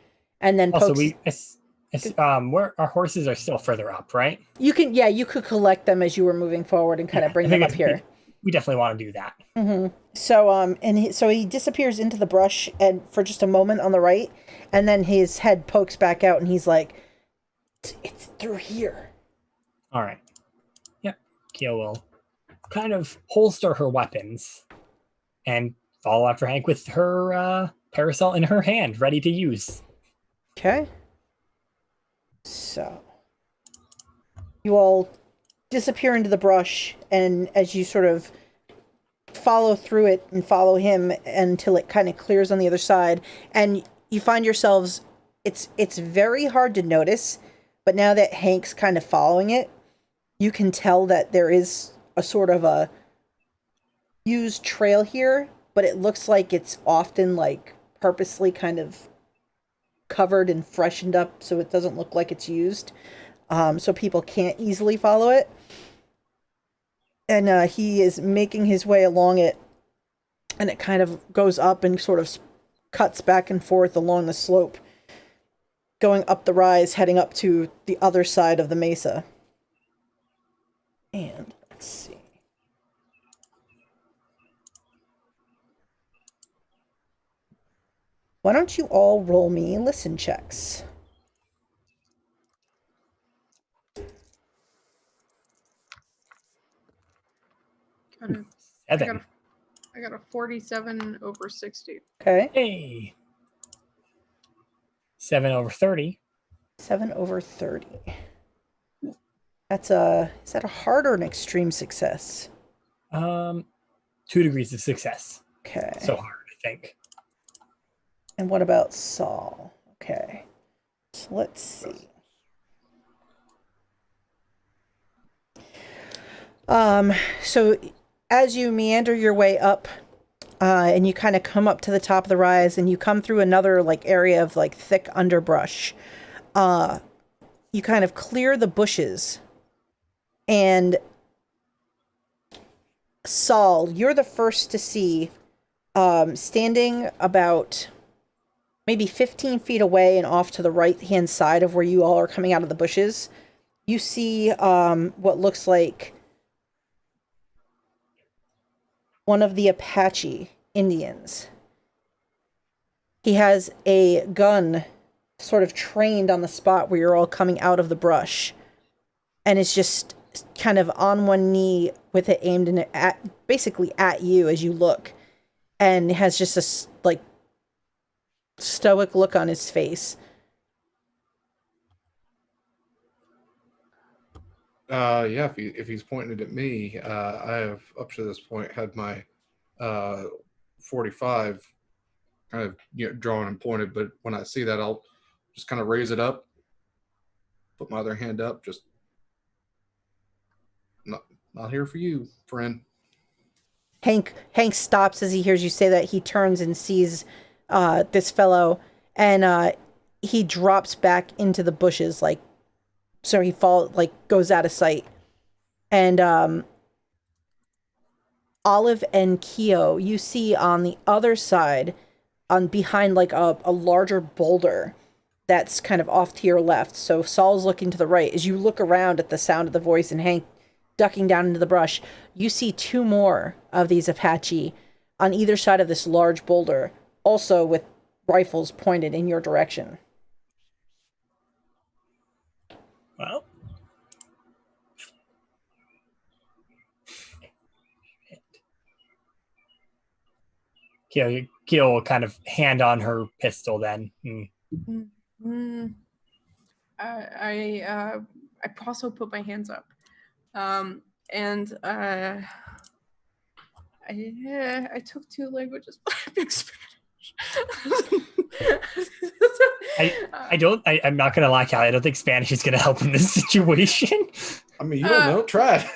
and then Also, pokes... where our horses are still further up, right? You could collect them as you were moving forward and kind of bring them up here. We definitely want to do that. Mm-hmm. So, so he disappears into the brush and for just a moment on the right, and then his head pokes back out, and he's like, "It's through here." All right. Yep. Kiyo will kind of holster her weapons and follow after Hank with her parasol in her hand, ready to use. Okay. So, you all disappear into the brush, and as you sort of follow through it and follow him until it kind of clears on the other side, and you find yourselves, it's very hard to notice, but now that Hank's kind of following it, you can tell that there is a sort of a used trail here, but it looks like it's often like purposely kind of covered and freshened up so it doesn't look like it's used, so people can't easily follow it. And he is making his way along it, and it kind of goes up and sort of cuts back and forth along the slope, going up the rise, heading up to the other side of the mesa. And let's see. Why don't you all roll me listen checks? I got a 47 over 60. Okay. Hey. 7 over 30. 7 over 30. Is that a hard or an extreme success? 2 degrees of success. Okay. So hard, I think. And what about Sol? Okay. So let's see. So as you meander your way up, and you kind of come up to the top of the rise, and you come through another like area of like thick underbrush, you kind of clear the bushes, and Sol, you're the first to see, standing about maybe 15 feet away and off to the right-hand side of where you all are coming out of the bushes. You see what looks like one of the Apache Indians. He has a gun sort of trained on the spot where you're all coming out of the brush, and is just kind of on one knee with it aimed basically at you as you look, and has just a like stoic look on his face. Yeah, if he's pointing it at me, I have up to this point had my 45 kind of drawn and pointed, but when I see that, I'll just kind of raise it up, put my other hand up, just not here for you, friend. Hank stops as he hears you say that. He turns and sees this fellow, and he drops back into the bushes, like, so he goes out of sight. And Olive and Kiyo, you see on the other side, behind like a larger boulder that's kind of off to your left. So Saul's looking to the right. As you look around at the sound of the voice and Hank ducking down into the brush, you see two more of these Apache on either side of this large boulder, also with rifles pointed in your direction. Well, Kiyo will kind of hand on her pistol then. I also put my hands up, and I took 2 languages, but I speak Spanish. I'm not gonna lie, Callie. I don't think Spanish is gonna help in this situation. I mean, you don't know. Try it.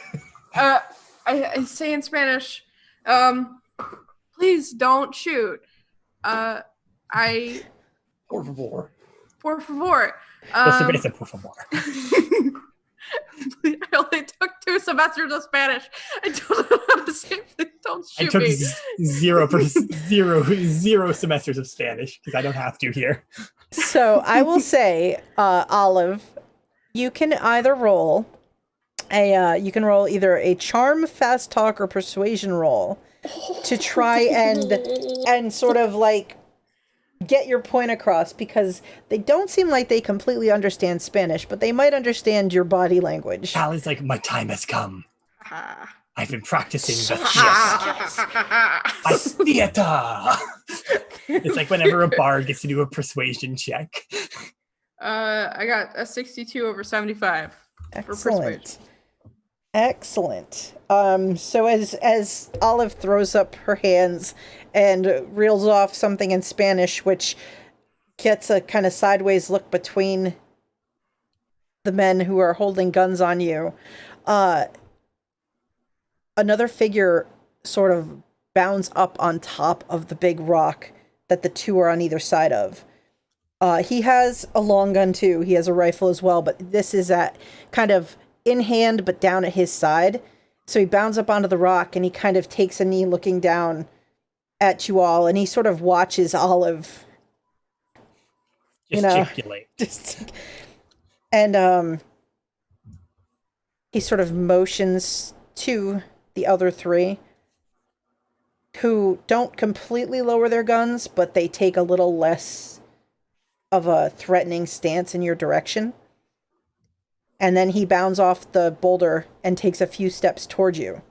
I say in Spanish, please don't shoot. Por favor. Por favor. Por favor. I only took 2 semesters of Spanish. I don't know how to say please don't shoot me. I took zero semesters of Spanish because I don't have to here. So I will say, Olive, you can either roll either a charm, fast talk, or persuasion roll to try and sort of like get your point across, because they don't seem like they completely understand Spanish, but they might understand your body language. Callie's like, my time has come. I've been practicing the theater. It's like whenever a bard gets to do a persuasion check. I got a 62 over 75. Excellent. Excellent. So as Olive throws up her hands and reels off something in Spanish, which gets a kind of sideways look between the men who are holding guns on you, another figure sort of bounds up on top of the big rock that the two are on either side of. He has a long gun too. He has a rifle as well, but this is at kind of in hand, but down at his side. So he bounds up onto the rock and he kind of takes a knee looking down at you all, and he sort of watches Olive, Gesticulate. And he sort of motions to the other 3, who don't completely lower their guns, but they take a little less of a threatening stance in your direction. And then he bounds off the boulder and takes a few steps towards you.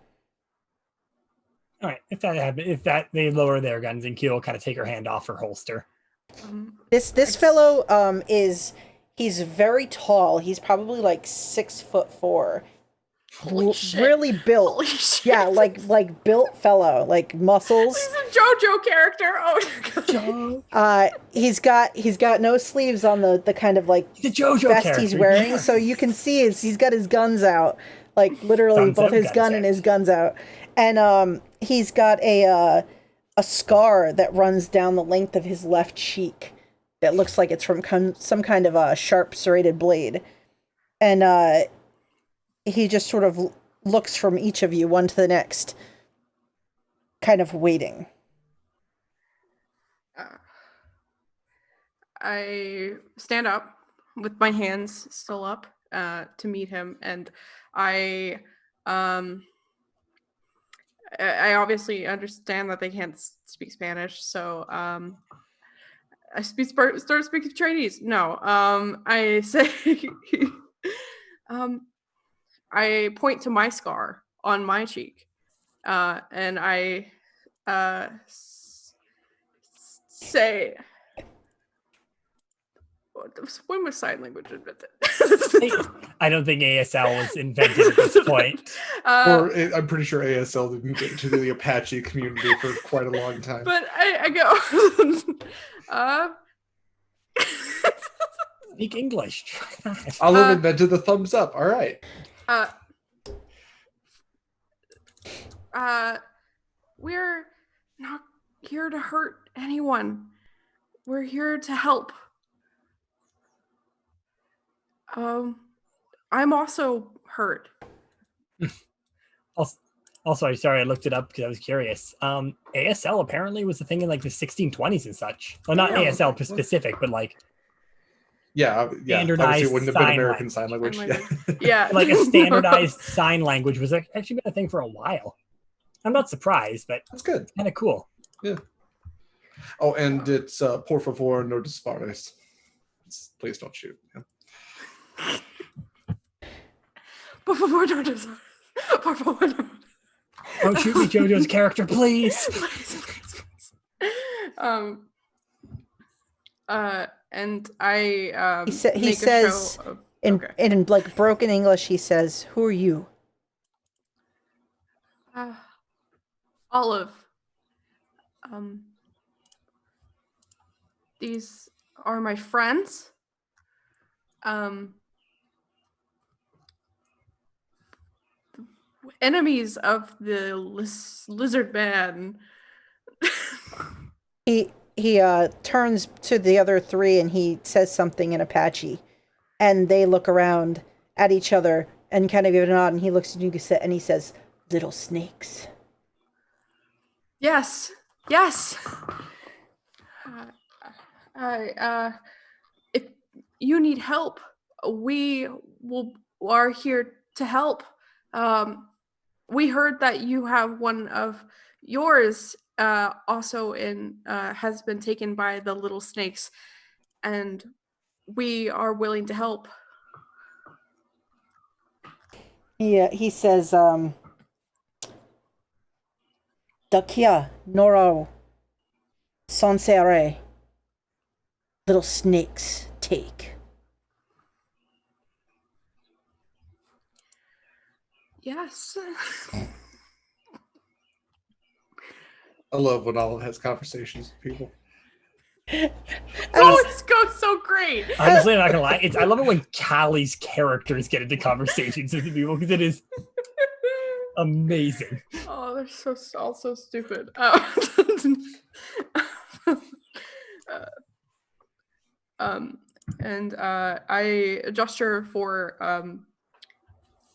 All right. If that happens, they lower their guns, and Kiyo will kind of take her hand off her holster. This fellow he's very tall. He's probably like 6'4". Really built. Holy shit. Yeah, like built fellow, like muscles. He's a JoJo character. Oh my god. He's got no sleeves on the kind of like the JoJo vest character. he's wearing, so you can see he's got his guns out, like literally both his gun and his guns out, and he's got a scar that runs down the length of his left cheek that looks like it's from some kind of a sharp serrated blade, and he just sort of looks from each of you, one to the next, kind of waiting. I stand up with my hands still up to meet him, and I obviously understand that they can't speak Spanish, so I start speaking Chinese. No, I say, I point to my scar on my cheek, and I say, when was sign language invented? I don't think ASL was invented at this point. Or I'm pretty sure ASL didn't get to the Apache community for quite a long time. But I go, Speak English. I'll invented the thumbs up. All right. We're not here to hurt anyone. We're here to help. I'm also hurt. Also, I'm sorry, I looked it up because I was curious. ASL apparently was a thing in like the 1620s and such. Well, not ASL specific, but like standardized. Obviously, it wouldn't have been American Sign Language. Yeah, like a standardized sign language was actually been a thing for a while. I'm not surprised, but that's good. Kind of cool. Yeah. Oh, and it's por favor, no dispares. Please don't shoot. Yeah. Por favor, no dispares. Por favor, no. Don't shoot me, JoJo's character, please. Please. And I he says in like broken English, he says, "Who are you?" Olive. These are my friends. Enemies of the lizard man. He turns to the other three and he says something in Apache, and they look around at each other and kind of give a nod. And he looks at you and he says, "Little snakes." Yes. If you need help, we are here to help. We heard that you have one of yours also has been taken by the little snakes, and we are willing to help. He says, "Dakia noro sonsere." Little snakes take. Yes. I love when Olive has conversations with people. It always goes so great. Honestly, I'm not gonna lie. I love it when Callie's characters get into conversations with people because it is amazing. Oh, they're all so stupid. And I gesture for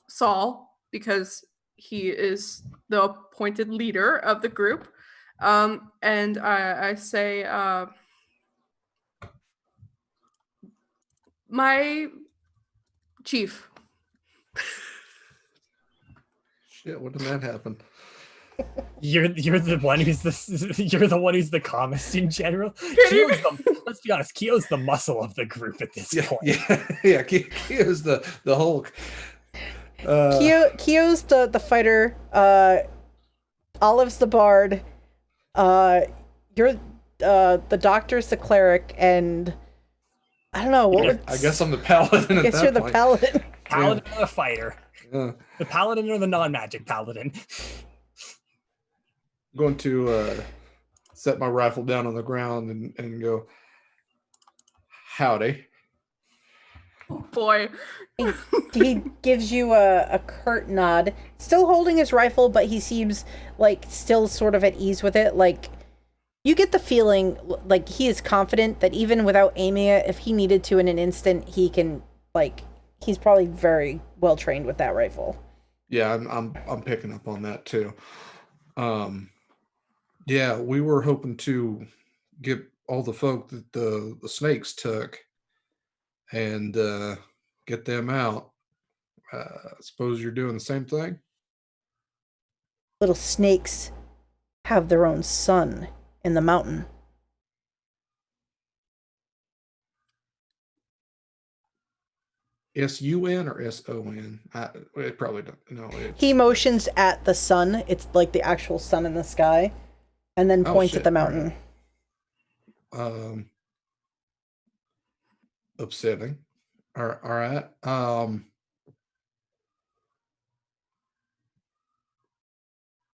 Sol because he is the appointed leader of the group, and I say, my chief. Shit, when did that happen? You're the one who's the calmest in general. Let's be honest, Kiyo's the muscle of the group at this point. Yeah. Kiyo's the Hulk. Kiyo's the fighter. Olive's the bard. You're the doctor's the cleric, and I don't know I guess I'm the paladin. I guess you're the paladin. Paladin or the fighter. Yeah. The paladin or the non-magic paladin. I'm going to set my rifle down on the ground and go, howdy. Oh boy. He gives you a curt nod, still holding his rifle, but he seems like still sort of at ease with it. Like, you get the feeling like he is confident that even without aiming it, if he needed to in an instant, he can, like, he's probably very well trained with that rifle. Yeah, I'm picking up on that too. Yeah, we were hoping to get all the folk that the snakes took and get them out. Suppose you're doing the same thing? Little snakes have their own sun in the mountain. S-U-N or S-O-N? It probably don't. No, He it's... motions at the sun. It's like the actual sun in the sky, and then Oh, points at shit. the All right. mountain. Upsetting. All right.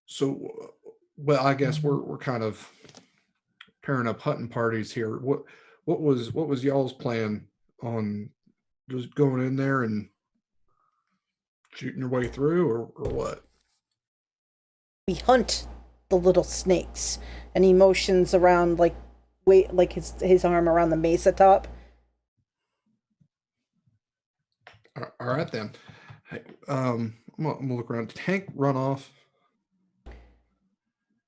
So, well, I guess we're kind of pairing up hunting parties here. What was y'all's plan on just going in there and shooting your way through, or what? We hunt the little snakes, and he motions around like wait like his arm around the mesa top. All right then. Hey, I'm gonna look around. Did Hank run off?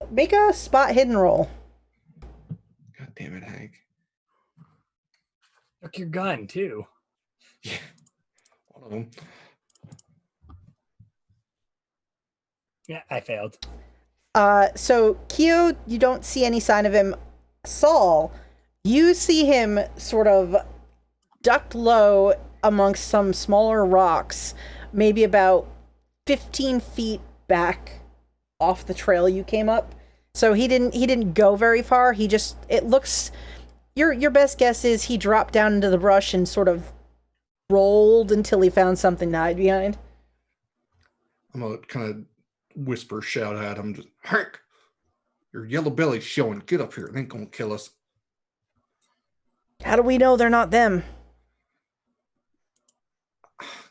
Make a spot hidden roll. God damn it, Hank. Took your gun too. Yeah. One of them. Yeah, I failed. So Kiyo, you don't see any sign of him. Sol, you see him sort of ducked low amongst some smaller rocks, maybe about 15 feet back off the trail you came up. So he didn't go very far. He just it looks your best guess is he dropped down into the brush and sort of rolled until he found something to hide behind. I'm gonna kind of whisper, shout at him, just Hank, your yellow belly's showing. Get up here. It ain't gonna kill us. How do we know they're not them?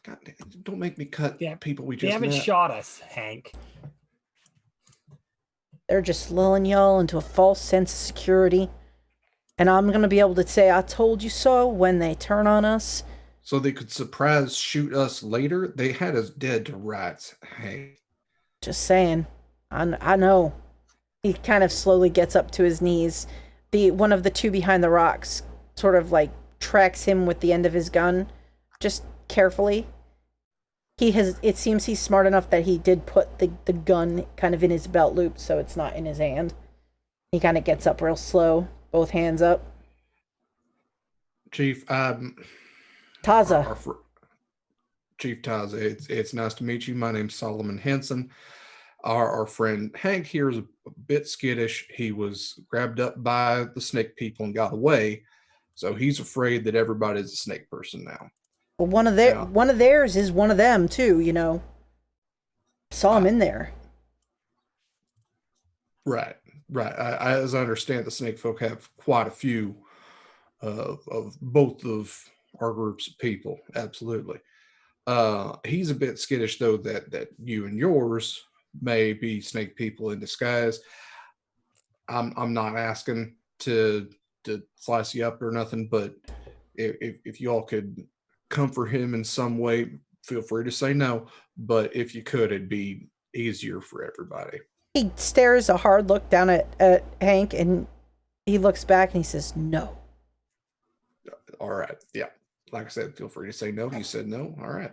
God damn, don't make me cut people we They just haven't met. shot us, Hank. They're just lulling y'all into a false sense of security. And I'm going to be able to say, I told you so when they turn on us. So they could surprise shoot us later? They had us dead to rights, Hank. Just saying. I know. He kind of slowly gets up to his knees. One of the two behind the rocks sort of like tracks him with the end of his gun, just carefully. It seems he's smart enough that he did put the gun kind of in his belt loop so it's not in his hand. He kind of gets up real slow, both hands up. Chief, Taza. Chief Taza, it's nice to meet you. My name's Solomon Henson. Our friend Hank here is a bit skittish. He was grabbed up by the snake people and got away, so he's afraid that everybody's a snake person now. Well, one of theirs is one of them too. You know, saw him in there. Right. As I understand, the snake folk have quite a few of both of our groups of people. Absolutely. He's a bit skittish though that you and yours may be snake people in disguise. I'm not asking to slice you up or nothing, but if you all could comfort him in some way, feel free to say no. But if you could, it'd be easier for everybody. He stares a hard look down at Hank, and he looks back and he says, "No." All right. Yeah. Like I said, feel free to say no. You said no. All right.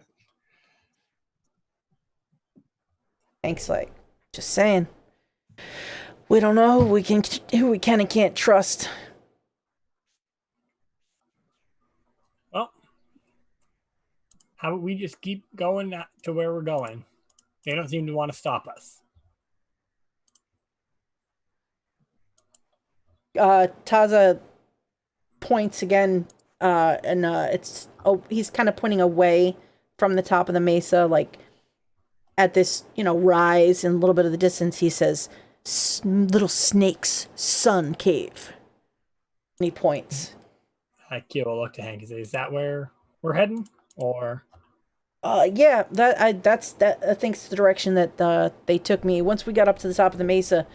Hank's like, "Just saying. We don't know who we can and can't trust." Well, how about we just keep going to where we're going? They don't seem to want to stop us. Taza points again, and he's kind of pointing away from the top of the mesa, like at this, rise in a little bit of the distance. He says, "Little snake's sun cave." And he points. Kiyo will look to Hank and say, "Is that where we're heading?" Or yeah, I think it's the direction that they took me. Once we got up to the top of the mesa,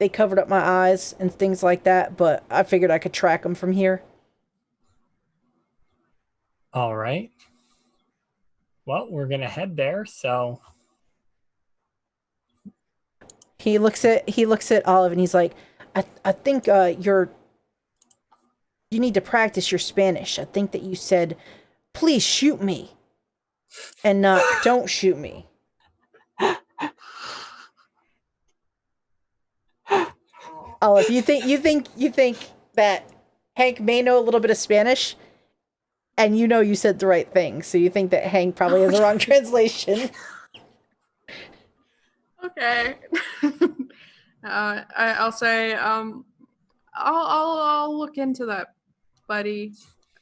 they covered up my eyes and things like that, but I figured I could track them from here. All right. Well, we're going to head there, so... He looks at Olive and he's like, I think you need to practice your Spanish. I think that you said, please shoot me, and not don't shoot me. Olive, you think that Hank may know a little bit of Spanish, and you said the right thing, so you think that Hank probably has the wrong translation. Okay. I'll say, I'll look into that, buddy.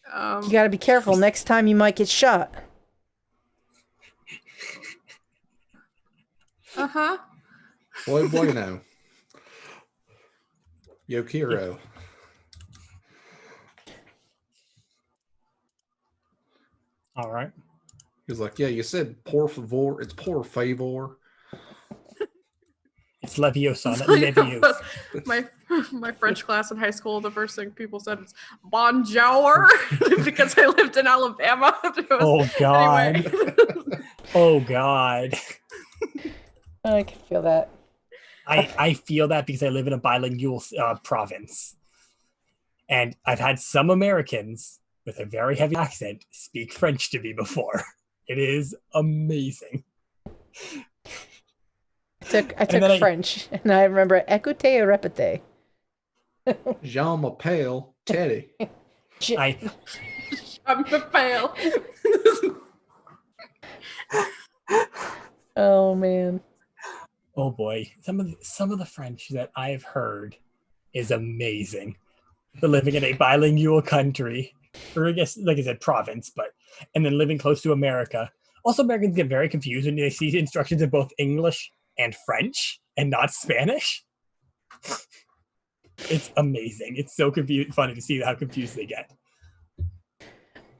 You gotta be careful. Next time you might get shot. Uh-huh. Bueno. Yokiro. All right. He was like, yeah, you said por favor. It's por favor. It's Leviosa, not Levios. My French class in high school, the first thing people said was bonjour because I lived in Alabama. Oh God. Anyway. Oh God. I can feel that. I feel that because I live in a bilingual province. And I've had some Americans with a very heavy accent speak French to me before. It is amazing. I took French, and I remember écoutez et répétez. Jean m'appelle Teddy. I'm the fail. Oh man. Oh boy, some of the French that I've heard is amazing. For living in a bilingual country, or I guess, like I said, province, and then living close to America. Also, Americans get very confused when they see instructions in both English and French and not Spanish. It's amazing. It's so funny to see how confused they get.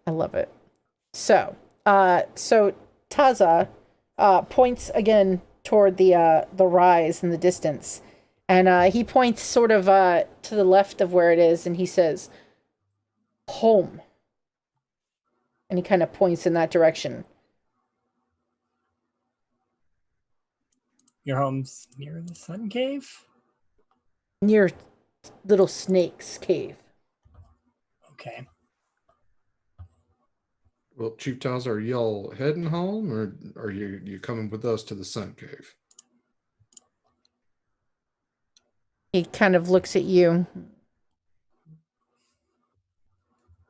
I love it. So Taza points again toward the rise in the distance, and he points sort of to the left of where it is, and he says, "Home." And he kind of points in that direction. Your home's near the Sun Cave? Near Little Snake's cave. Okay. Well, Chief Taz, are y'all heading home, or are you coming with us to the Sun Cave? He kind of looks at you.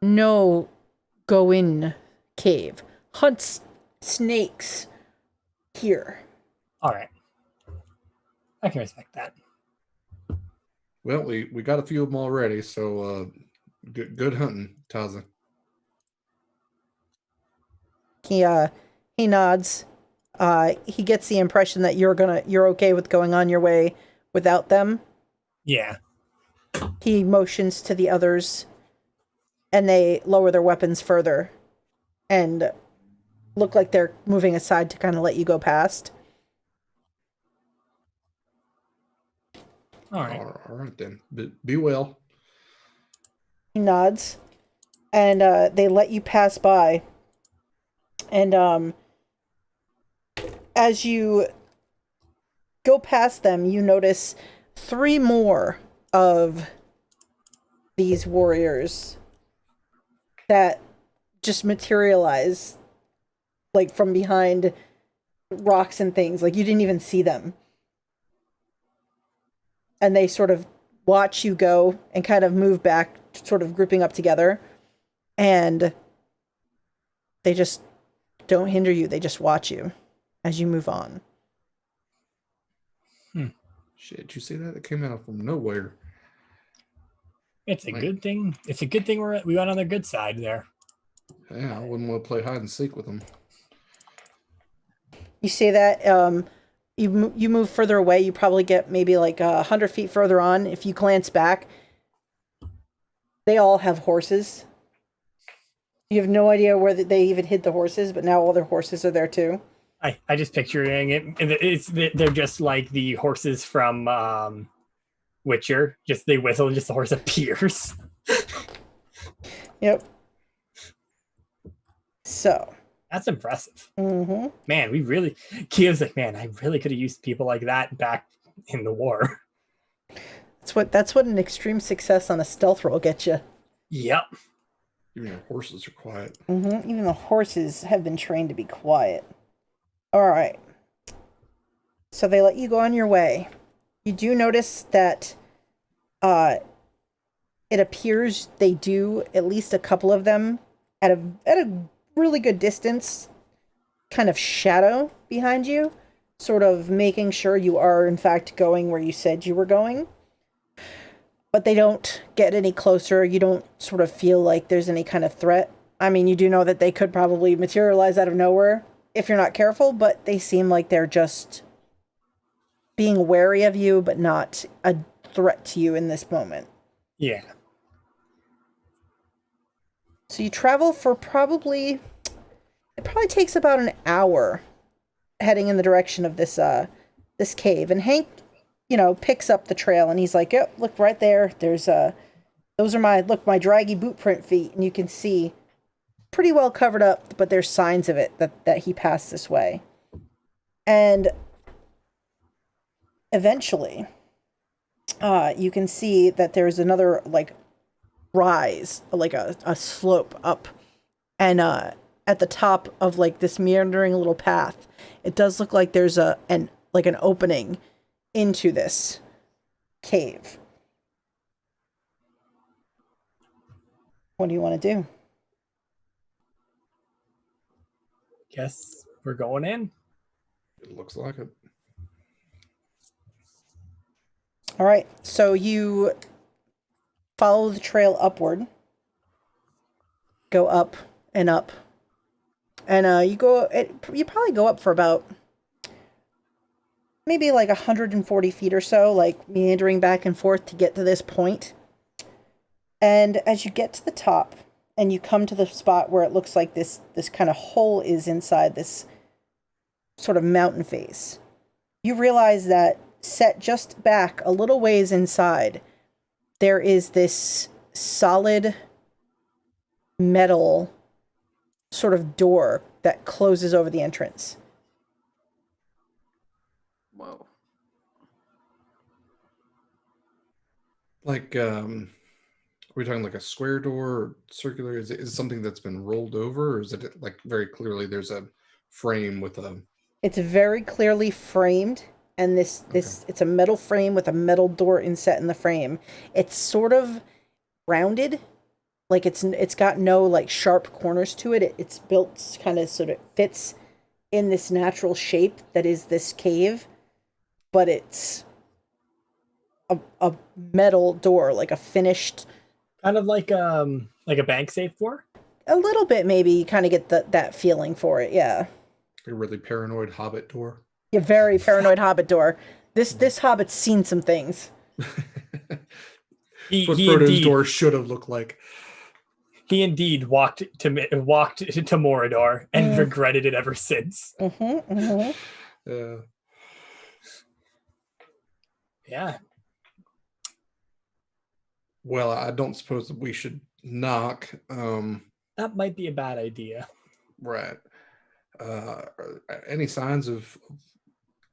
No, go in cave. Hunts snakes here. All right. I can respect that. Well, we got a few of them already, so good hunting, Taza. He nods. He gets the impression that you're okay with going on your way without them. Yeah. He motions to the others, and they lower their weapons further and look like they're moving aside to kind of let you go past. All right. All right then. Be well. He nods, and they let you pass by. And as you go past them, you notice 3 more of these warriors that just materialize, like, from behind rocks and things. Like, you didn't even see them. And they sort of watch you go and kind of move back, sort of grouping up together. And they just don't hinder you. They just watch you as you move on. Shit, you see that? It came out from nowhere. It's a good thing. It's a good thing we went on the good side there. Yeah, I wouldn't want to play hide and seek with them. You say that, you move further away, you probably get maybe like 100 feet further on. If you glance back, they all have horses. You have no idea where they even hid the horses, but now all their horses are there too. I just picturing it, and they're just like the horses from Witcher. Just they whistle, and just the horse appears. Yep. So. That's impressive. Mm-hmm. Man, Kiyo's like, man, I really could have used people like that back in the war. That's what an extreme success on a stealth roll gets you. Yep. Even your horses are quiet. Even the horses have been trained to be quiet. All right. So they let you go on your way. You do notice that it appears they do, at least a couple of them, at a really good distance, kind of shadow behind you, sort of making sure you are, in fact, going where you said you were going. But they don't get any closer. You don't sort of feel like there's any kind of threat. I mean, you do know that they could probably materialize out of nowhere if you're not careful, but they seem like they're just being wary of you, but not a threat to you in this moment. Yeah. So you travel for it probably takes about an hour heading in the direction of this cave. And Hank, picks up the trail and he's like, yep, look right there. Those are my draggy boot print feet. And you can see pretty well covered up, but there's signs of it that he passed this way. And eventually, you can see that there's another rise, like a slope up, and at the top of this meandering little path, it does look like there's an opening into this cave. What do you want to do? Guess we're going in. It looks like it. All right, so you follow the trail upward, go up and up, and you probably go up for about maybe 140 feet or so, meandering back and forth to get to this point. And as you get to the top and you come to the spot where it looks like this kind of hole is inside this sort of mountain face, you realize that set just back a little ways inside, there is this solid metal sort of door that closes over the entrance. Whoa. Are we talking a square door or circular? Is it something that's been rolled over, or is it very clearly there's a frame with a... It's very clearly framed, and this it's a metal frame with a metal door inset in the frame. It's sort of rounded, it's got no sharp corners to it. It's built kind of sort of fits in this natural shape that is this cave, but it's a metal door, a finished, kind of like a bank safe door. A little bit, maybe. You kind of get that feeling for it, yeah. A really paranoid hobbit door. A very paranoid hobbit door. This hobbit's seen some things. That's what Frodo's door should have looked like. He indeed walked to Mordor and regretted it ever since. Yeah. Well, I don't suppose that we should knock. That might be a bad idea. Right. Any signs of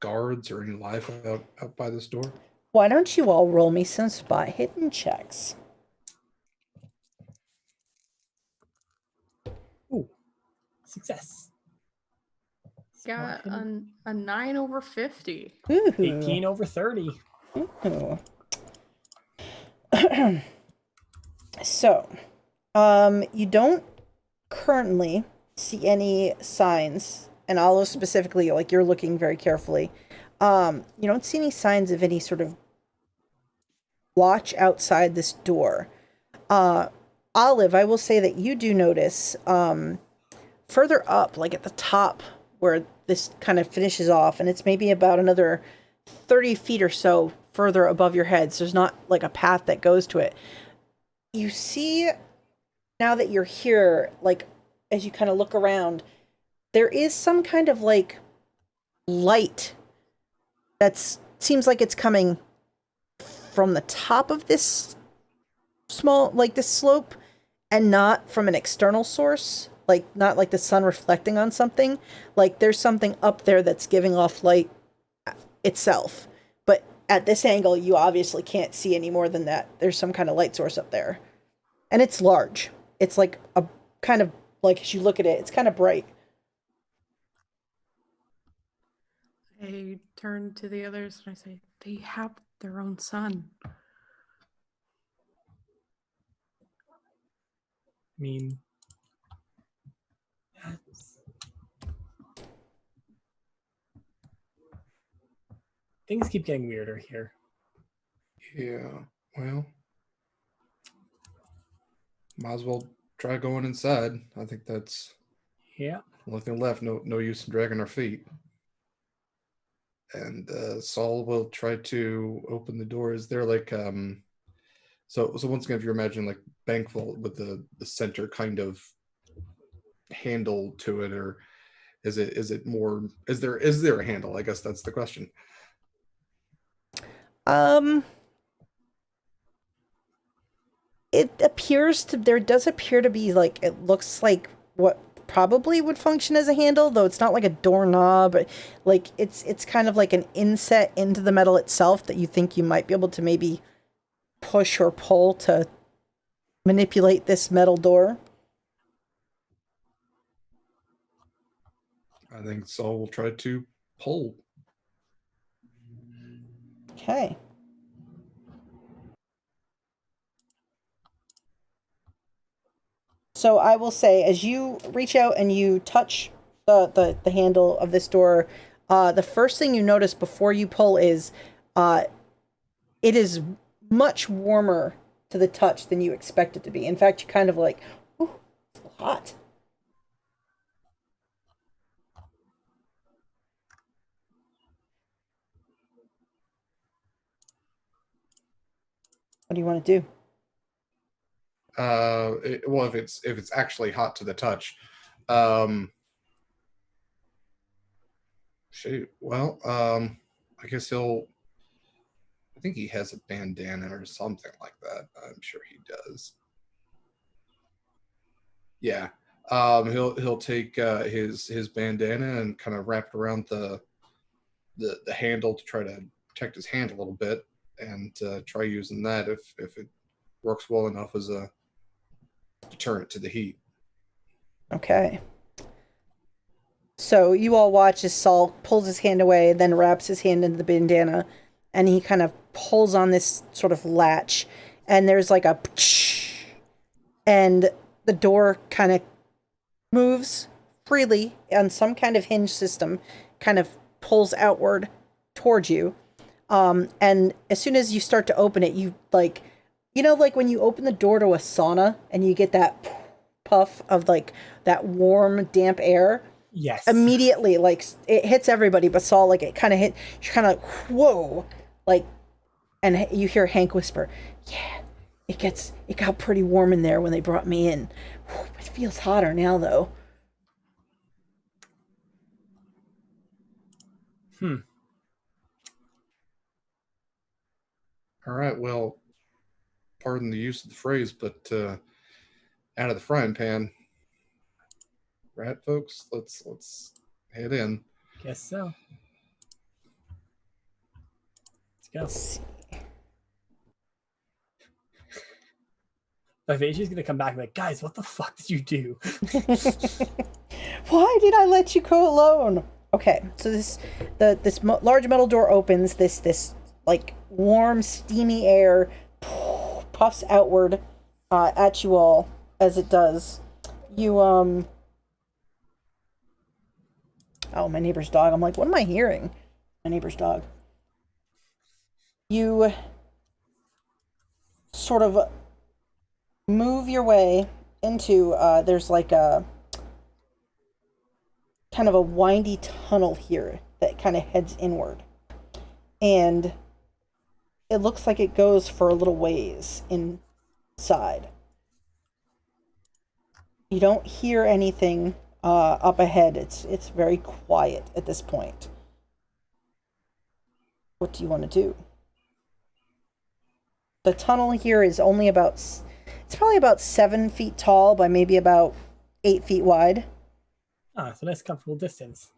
guards or any life out by this door? Why don't you all roll me some spot hidden checks? Ooh, success. Got a 9 over 50. Ooh. 18 over 30. Ooh. So, you don't currently see any signs, and I'll specifically, you're looking very carefully. You don't see any signs of any sort of watch outside this door. Olive, I will say that you do notice, further up, at the top where this kind of finishes off, and it's maybe about another 30 feet or so further above your head, so there's not a path that goes to it. You see, now that you're here, as you kind of look around, there is some kind of light that seems like it's coming from the top of this small, this slope, and not from an external source, not the sun reflecting on something. There's something up there that's giving off light itself, but at this angle, you obviously can't see any more than that. There's some kind of light source up there. And it's large. It's like a kind of, like, as you look at it, it's kind of bright. I turn to the others and I say, they have their own sun. I mean, things keep getting weirder here. Yeah, well, might as well try going inside. I think that's Yeah. the only thing left. No use in dragging our feet. And Saul will try to open the door. Is there like so once again, if you're imagining like bank vault with the center kind of handle to it, or is it more, is there a handle? I guess that's the question. It appears to, there does appear to be, like, it looks like what probably would function as a handle, though it's not like a doorknob. Like, it's kind of like an inset into the metal itself that you think you might be able to maybe push or pull to manipulate this metal door. I think Saul will try to pull. Okay. So I will say, as you reach out and you touch the handle of this door, the first thing you notice before you pull is it is much warmer to the touch than you expect it to be. In fact, you kind of like, ooh, it's hot. What do you want to do? Well, if it's actually hot to the touch, shoot. Well, I guess he'll. I think he has a bandana or something like that. I'm sure he does. Yeah. He'll take his bandana and kind of wrap it around the handle to try to protect his hand a little bit, and try using that if it works well enough as a deterrent to the heat. Okay. So you all watch as Saul pulls his hand away, then wraps his hand into the bandana, and he kind of pulls on this sort of latch, and there's like a and the door kind of moves freely on some kind of hinge system, kind of pulls outward towards you. And as soon as you start to open it, you like, you know, like when you open the door to a sauna and you get that puff of like that warm, damp air. Yes. Immediately, like, it hits everybody, but Saul, like, it kind of hit, you're kind of like, whoa, like, and you hear Hank whisper, yeah, it got pretty warm in there when they brought me in. Whew, it feels hotter now, though. All right. Well, pardon the use of the phrase, but out of the frying pan, right, folks? Let's head in. Guess so. Let's go. Let's see. Vivasia's gonna come back and be like, guys, what the fuck did you do? Why did I let you go alone? Okay, so this large metal door opens. This like warm, steamy air puffs outward at you all as it does. You oh, my neighbor's dog. I'm like, what am I hearing? My neighbor's dog. You sort of move your way into there's like a kind of a windy tunnel here that kind of heads inward, and it looks like it goes for a little ways inside. You don't hear anything up ahead. It's very quiet at this point. What do you want to do? The tunnel here is only about, it's probably about 7 feet tall by maybe about 8 feet wide. Ah, it's a nice comfortable distance.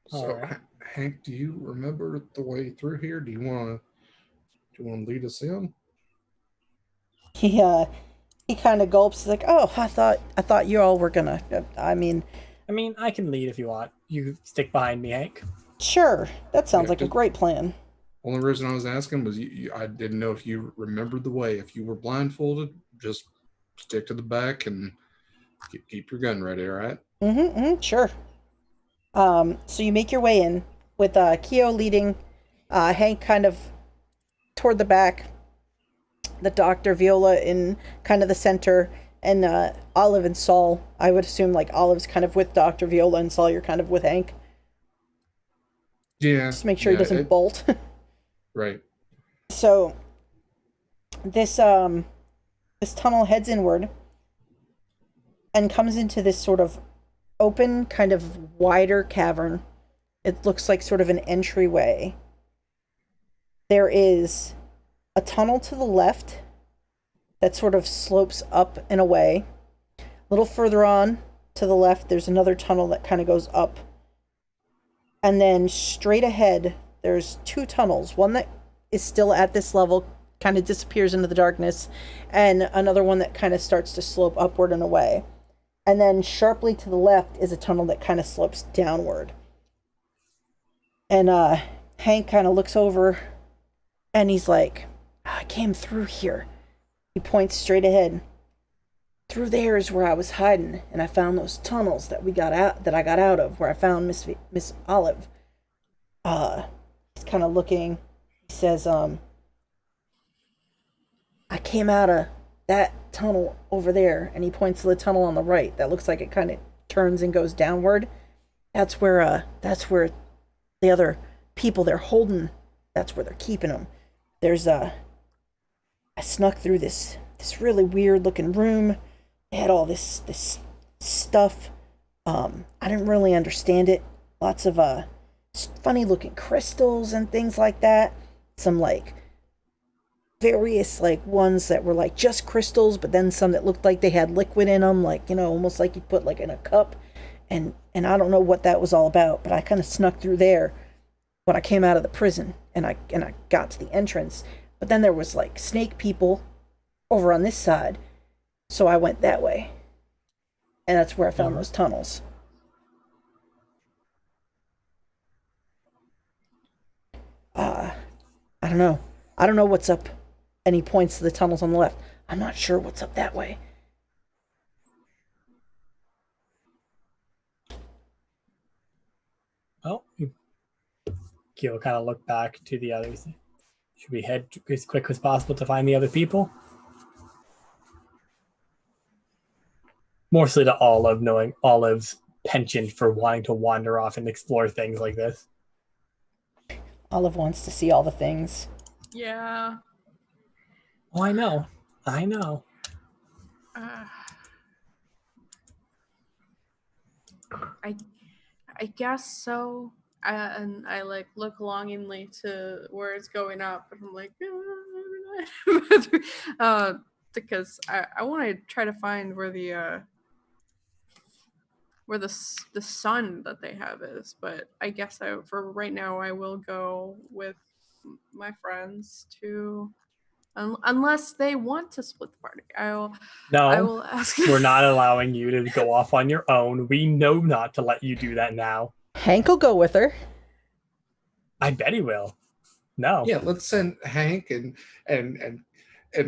So, All right. Hank, do you remember the way through here? Do you want to lead us in? He kind of gulps. He's like, "Oh, I thought you all were gonna. I mean, I mean, I can lead if you want. You stick behind me, Hank. sure. That sounds Yeah, like a great plan." only reason I was asking was I didn't know if you remembered the way. If you were blindfolded, just stick to the back and keep your gun ready. All right. Sure. So you make your way in with Kiyo leading, Hank kind of toward the back, the doctor, Viola in kind of the center, and Olive and Sol. I would assume like Olive's kind of with Dr. Viola and Sol, you're kind of with Hank. Yeah. Just make sure Yeah. he doesn't bolt. Right. So this tunnel heads inward and comes into this sort of open, kind of wider cavern. It looks like sort of an entryway. There is a tunnel to the left that sort of slopes up and away. A little further on to the left, there's another tunnel that kind of goes up. And then straight ahead, there's two tunnels. One that is still at this level, kind of disappears into the darkness, and another one that kind of starts to slope upward and away. And then sharply to the left is a tunnel that kind of slopes downward. And Hank kind of looks over and he's like, I came through here. He points straight ahead. Through there is where I was hiding, and I found those tunnels that I got out of, where I found Miss Olive. He's kind of looking. He says, I came out of that tunnel over there, and he points to the tunnel on the right. That looks like it kind of turns and goes downward. That's where the other people they're holding, that's where they're keeping them. I snuck through this really weird looking room. They had all this stuff. I didn't really understand it. Lots of funny looking crystals and things like that. Some like various like ones that were like just crystals, but then some that looked like they had liquid in them, like, you know, almost like you'd put like in a cup. And I don't know what that was all about, but I kind of snuck through there when I came out of the prison, and I got to the entrance. But then there was like snake people over on this side, so I went that way, and that's where I found those tunnels. I don't know what's up. And he points to the tunnels on the left. I'm not sure what's up that way. Oh, Kiyo kind of looked back to the others. Should we head as quick as possible to find the other people? Mostly to Olive, knowing Olive's penchant for wanting to wander off and explore things like this. Olive wants to see all the things. Yeah. Oh, I know. I guess so. And I like look longingly to where it's going up, and I'm like, because I want to try to find where the sun that they have is. But I guess for right now I will go with my friends to. Unless they want to split the party, I will ask. We're not allowing you to go off on your own. We know not to let you do that now. Hank will go with her. I bet he will. No. Yeah, let's send Hank and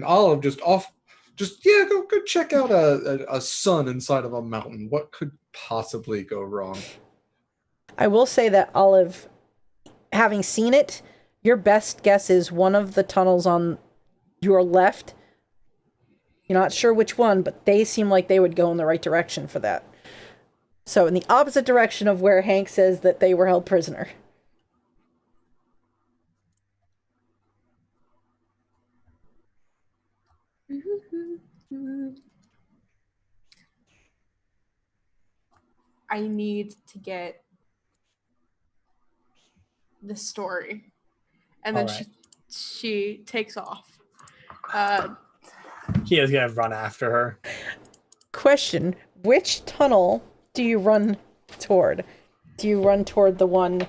Olive go check out a sun inside of a mountain. What could possibly go wrong? I will say that Olive, having seen it, your best guess is one of the tunnels on your left. You're not sure which one, but they seem like they would go in the right direction for that. So in the opposite direction of where Hank says that they were held prisoner. I need to get the story, and then she takes off. Kiyo's gonna run after her. Question: which tunnel do you run toward? do you run toward the one?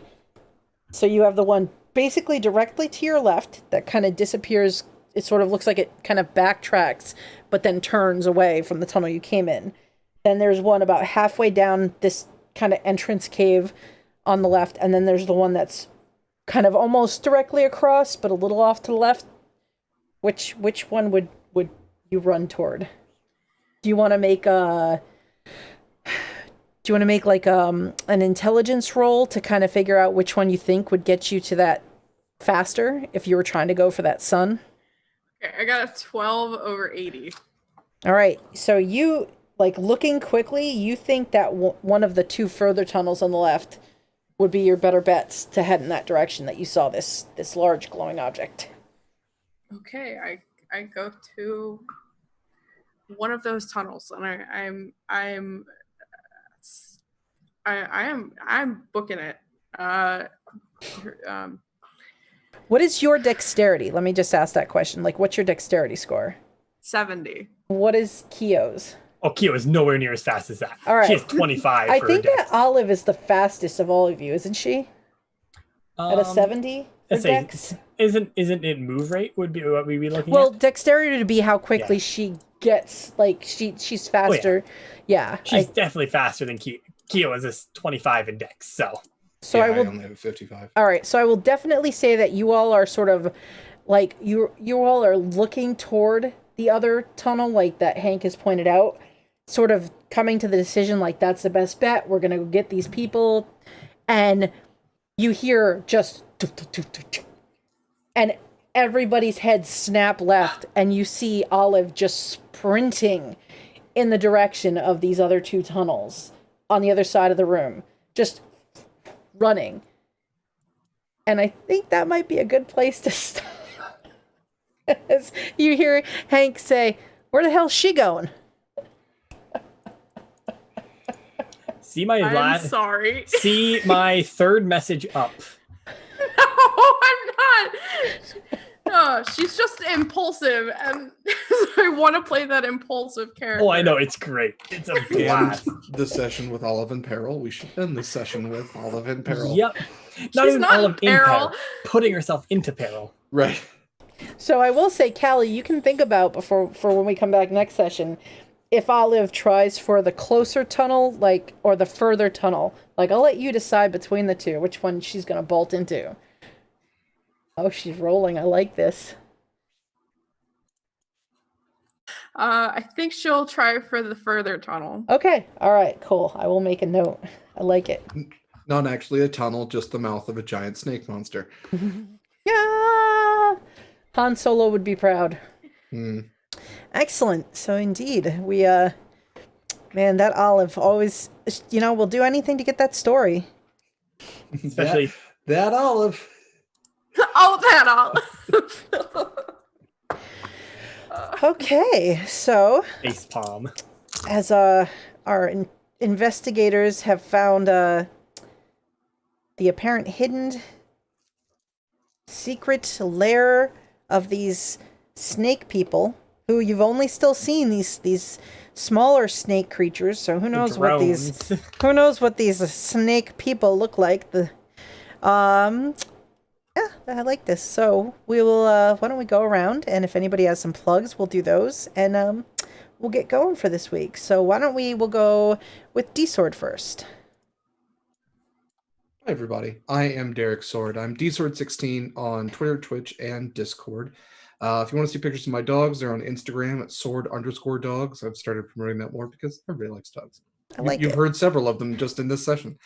So you have the one basically directly to your left that kind of disappears. It sort of looks like it kind of backtracks, but then turns away from the tunnel you came in. Then there's one about halfway down this kind of entrance cave on the left, and then there's the one that's kind of almost directly across, but a little off to the left. Which one would you run toward? Do you want to make like an intelligence roll to kind of figure out which one you think would get you to that faster if you were trying to go for that sun? Okay, I got a 12 over 80. All right. So you, like, looking quickly, you think that one of the two further tunnels on the left would be your better bets to head in that direction that you saw this large glowing object. Okay, I go to one of those tunnels, and I'm booking it. What is your dexterity? Let me just ask that question. Like, what's your dexterity score? 70. What is Kiyo's? Oh, Kiyo is nowhere near as fast as that. All right. She has 25. I for think her that Olive is the fastest of all of you, isn't she? At a 70 for dex? Isn't it move rate would be what we'd be looking Well, at? dexterity to be how quickly she gets, like, she's faster. Yeah. She's definitely faster than Kiyo. Kiyo is a 25 in dex, so. So yeah, I will. I only have 55. All right, so I will definitely say that you all are sort of, like, you all are looking toward the other tunnel, like that Hank has pointed out, sort of coming to the decision, like, that's the best bet. We're gonna go get these people, and you hear just, and everybody's heads snap left, and you see Olive just sprinting in the direction of these other two tunnels on the other side of the room, just running. And I think that might be a good place to stop. As you hear Hank say, "Where the hell's she going?" I'm sorry. See my third message up. No, I'm not. Oh, she's just impulsive, and I want to play that impulsive character. Oh, I know, it's great. It's a blast. And the session with Olive in Peril. We should end the session with Olive in Peril. Yep. Not even Olive in peril. Putting herself into peril. Right. So I will say, Callie, you can think about for when we come back next session, if Olive tries for the closer tunnel, like, or the further tunnel. Like, I'll let you decide between the two which one she's gonna bolt into. Oh, she's rolling. I like this. I think she'll try for the further tunnel. Okay. All right. Cool. I will make a note. I like it. Not actually a tunnel, just the mouth of a giant snake monster. Yeah. Han Solo would be proud. Hmm. Excellent. So indeed, we man, that Olive always, will do anything to get that story. Especially that Olive. Oh, that all. Okay, so face palm. as our investigators have found the apparent hidden secret lair of these snake people, who you've only still seen these smaller snake creatures. So who knows what these snake people look like? Yeah, I like this. So we will, why don't we go around, and if anybody has some plugs, we'll do those, and we'll get going for this week. So why don't we'll go with D-Sword first. Hi, everybody. I am Derek Sword. I'm DSword16 on Twitter, Twitch, and Discord. If you want to see pictures of my dogs, they're on Instagram at sword_dogs. I've started promoting that more because everybody likes dogs. You've heard several of them just in this session.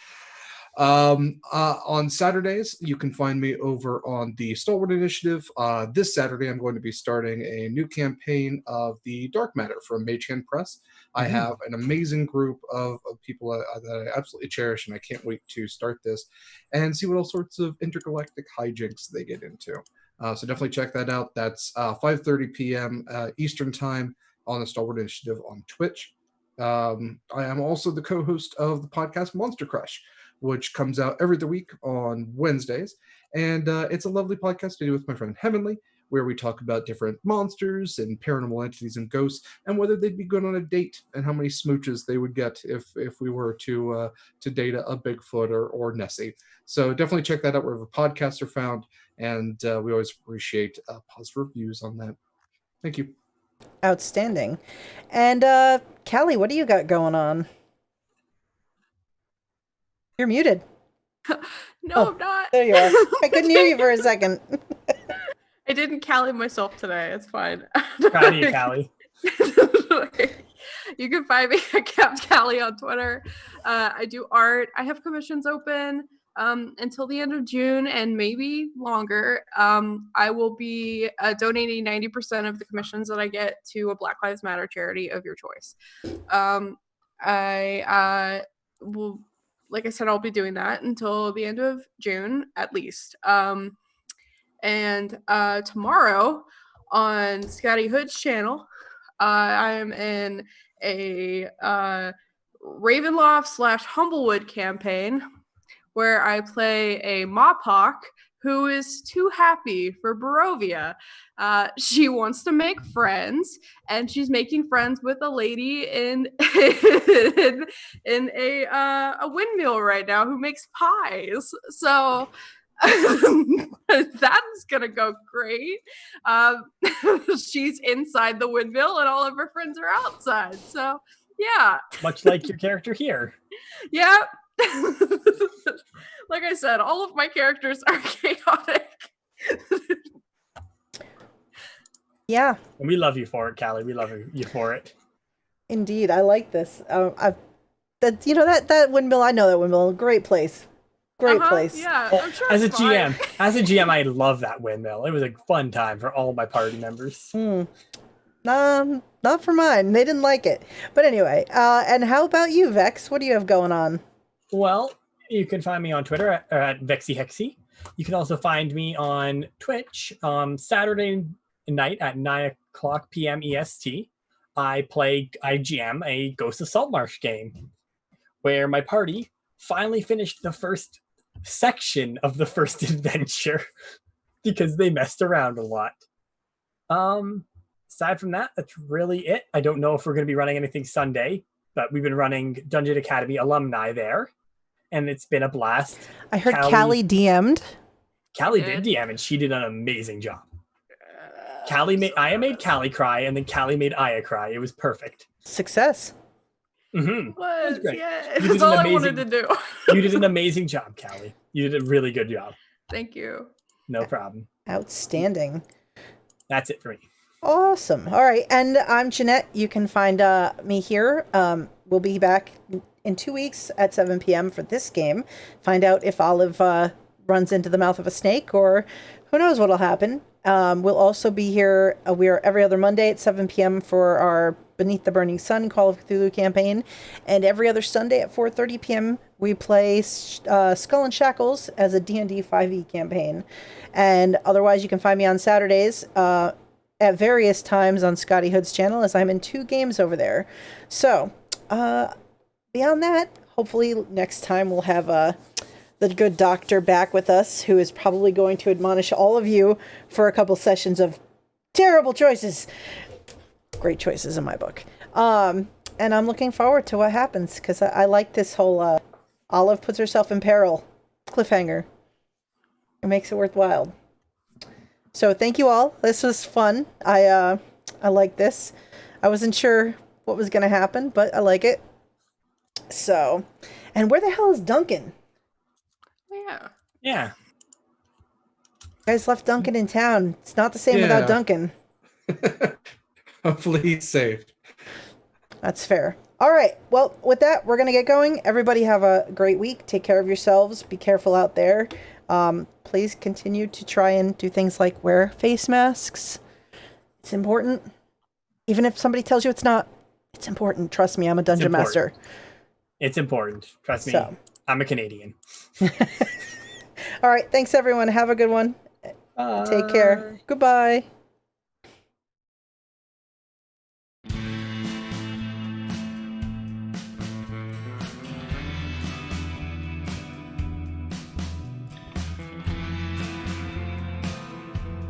On Saturdays, you can find me over on the Stalwart Initiative. This Saturday, I'm going to be starting a new campaign of the Dark Matter from Mage Hand Press. I have an amazing group of people that I absolutely cherish, and I can't wait to start this and see what all sorts of intergalactic hijinks they get into. So definitely check that out. That's 5:30 p.m. Eastern Time on the Stalwart Initiative on Twitch. I am also the co-host of the podcast Monster Crush, which comes out every other week on Wednesdays. And it's a lovely podcast to do with my friend Heavenly, where we talk about different monsters and paranormal entities and ghosts, and whether they'd be good on a date, and how many smooches they would get if we were to date a Bigfoot or Nessie. So definitely check that out wherever podcasts are found, and we always appreciate positive reviews on that. Thank you. Outstanding. And Callie, what do you got going on? You're muted. No, I'm not. There you are. I couldn't hear you for a second. I didn't Callie myself today. It's fine. Proud of you, Callie. You can find me at Capt Callie on Twitter. I do art. I have commissions open until the end of June and maybe longer. I will be donating 90% of the commissions that I get to a Black Lives Matter charity of your choice. I will, like I said, I'll be doing that until the end of June at least. And tomorrow on Scotty Hood's channel, I am in a Ravenloft / Humblewood campaign where I play a Mopok who is too happy for Barovia. She wants to make friends, and she's making friends with a lady in in a windmill right now who makes pies. So that's gonna go great. She's inside the windmill, and all of her friends are outside. So yeah, Much like your character here. yeah. Like I said, all of my characters are chaotic. Yeah, And we love you for it, Callie. We love you for it. indeed. I like this. That windmill. I know that windmill. Great place. Great place. Yeah, Oh, I'm sure as a it's fine. GM, I love that windmill. It was a fun time for all my party members. Not for mine. They didn't like it. But anyway, and how about you, Vex? What do you have going on? Well, you can find me on Twitter at VexyHexy. You can also find me on Twitch Saturday night at 9:00 p.m. EST. I GM a Ghost of Saltmarsh game where my party finally finished the first section of the first adventure because they messed around a lot. Aside from that, that's really it. I don't know if we're going to be running anything Sunday, but we've been running Dungeon Academy alumni there, and it's been a blast. I heard Callie DM'd. Callie did DM, and she did an amazing job. Aya made Callie cry, and then Callie made Aya cry. It was perfect. Success. Mm-hmm. Was, great. yeah. You That's all I wanted to do. You did an amazing job, Callie. You did a really good job. Thank you. No problem. Outstanding. That's it for me. Awesome. All right. And I'm Jeanette. You can find me here. We'll be back in 2 weeks at 7 p.m. for this game. Find out if Olive runs into the mouth of a snake, or who knows what'll happen. We'll also be here. We're every other Monday at 7 p.m. for our Beneath the Burning Sun Call of Cthulhu campaign. And every other Sunday at 4:30 p.m. we play Skull and Shackles as a D&D 5e campaign. And otherwise, you can find me on Saturdays at various times on Scotty Hood's channel, as I'm in 2 games over there. So, beyond that, hopefully next time we'll have the good doctor back with us, who is probably going to admonish all of you for a couple sessions of terrible choices. Great choices in my book. And I'm looking forward to what happens, because I like this whole Olive puts herself in peril cliffhanger. It makes it worthwhile. So thank you all. This was fun. I like this. I wasn't sure what was going to happen, but I like it. So, and where the hell is Duncan? Yeah. Yeah. You guys left Duncan in town. It's not the same without Duncan. Hopefully he's safe. That's fair. All right. Well, with that, we're going to get going. Everybody have a great week. Take care of yourselves. Be careful out there. Please continue to try and do things like wear face masks. It's important. Even if somebody tells you it's not, it's important. Trust me, I'm a dungeon master. It's important. Trust me. So. I'm a Canadian. All right. Thanks, everyone. Have a good one. Bye. Take care. Goodbye.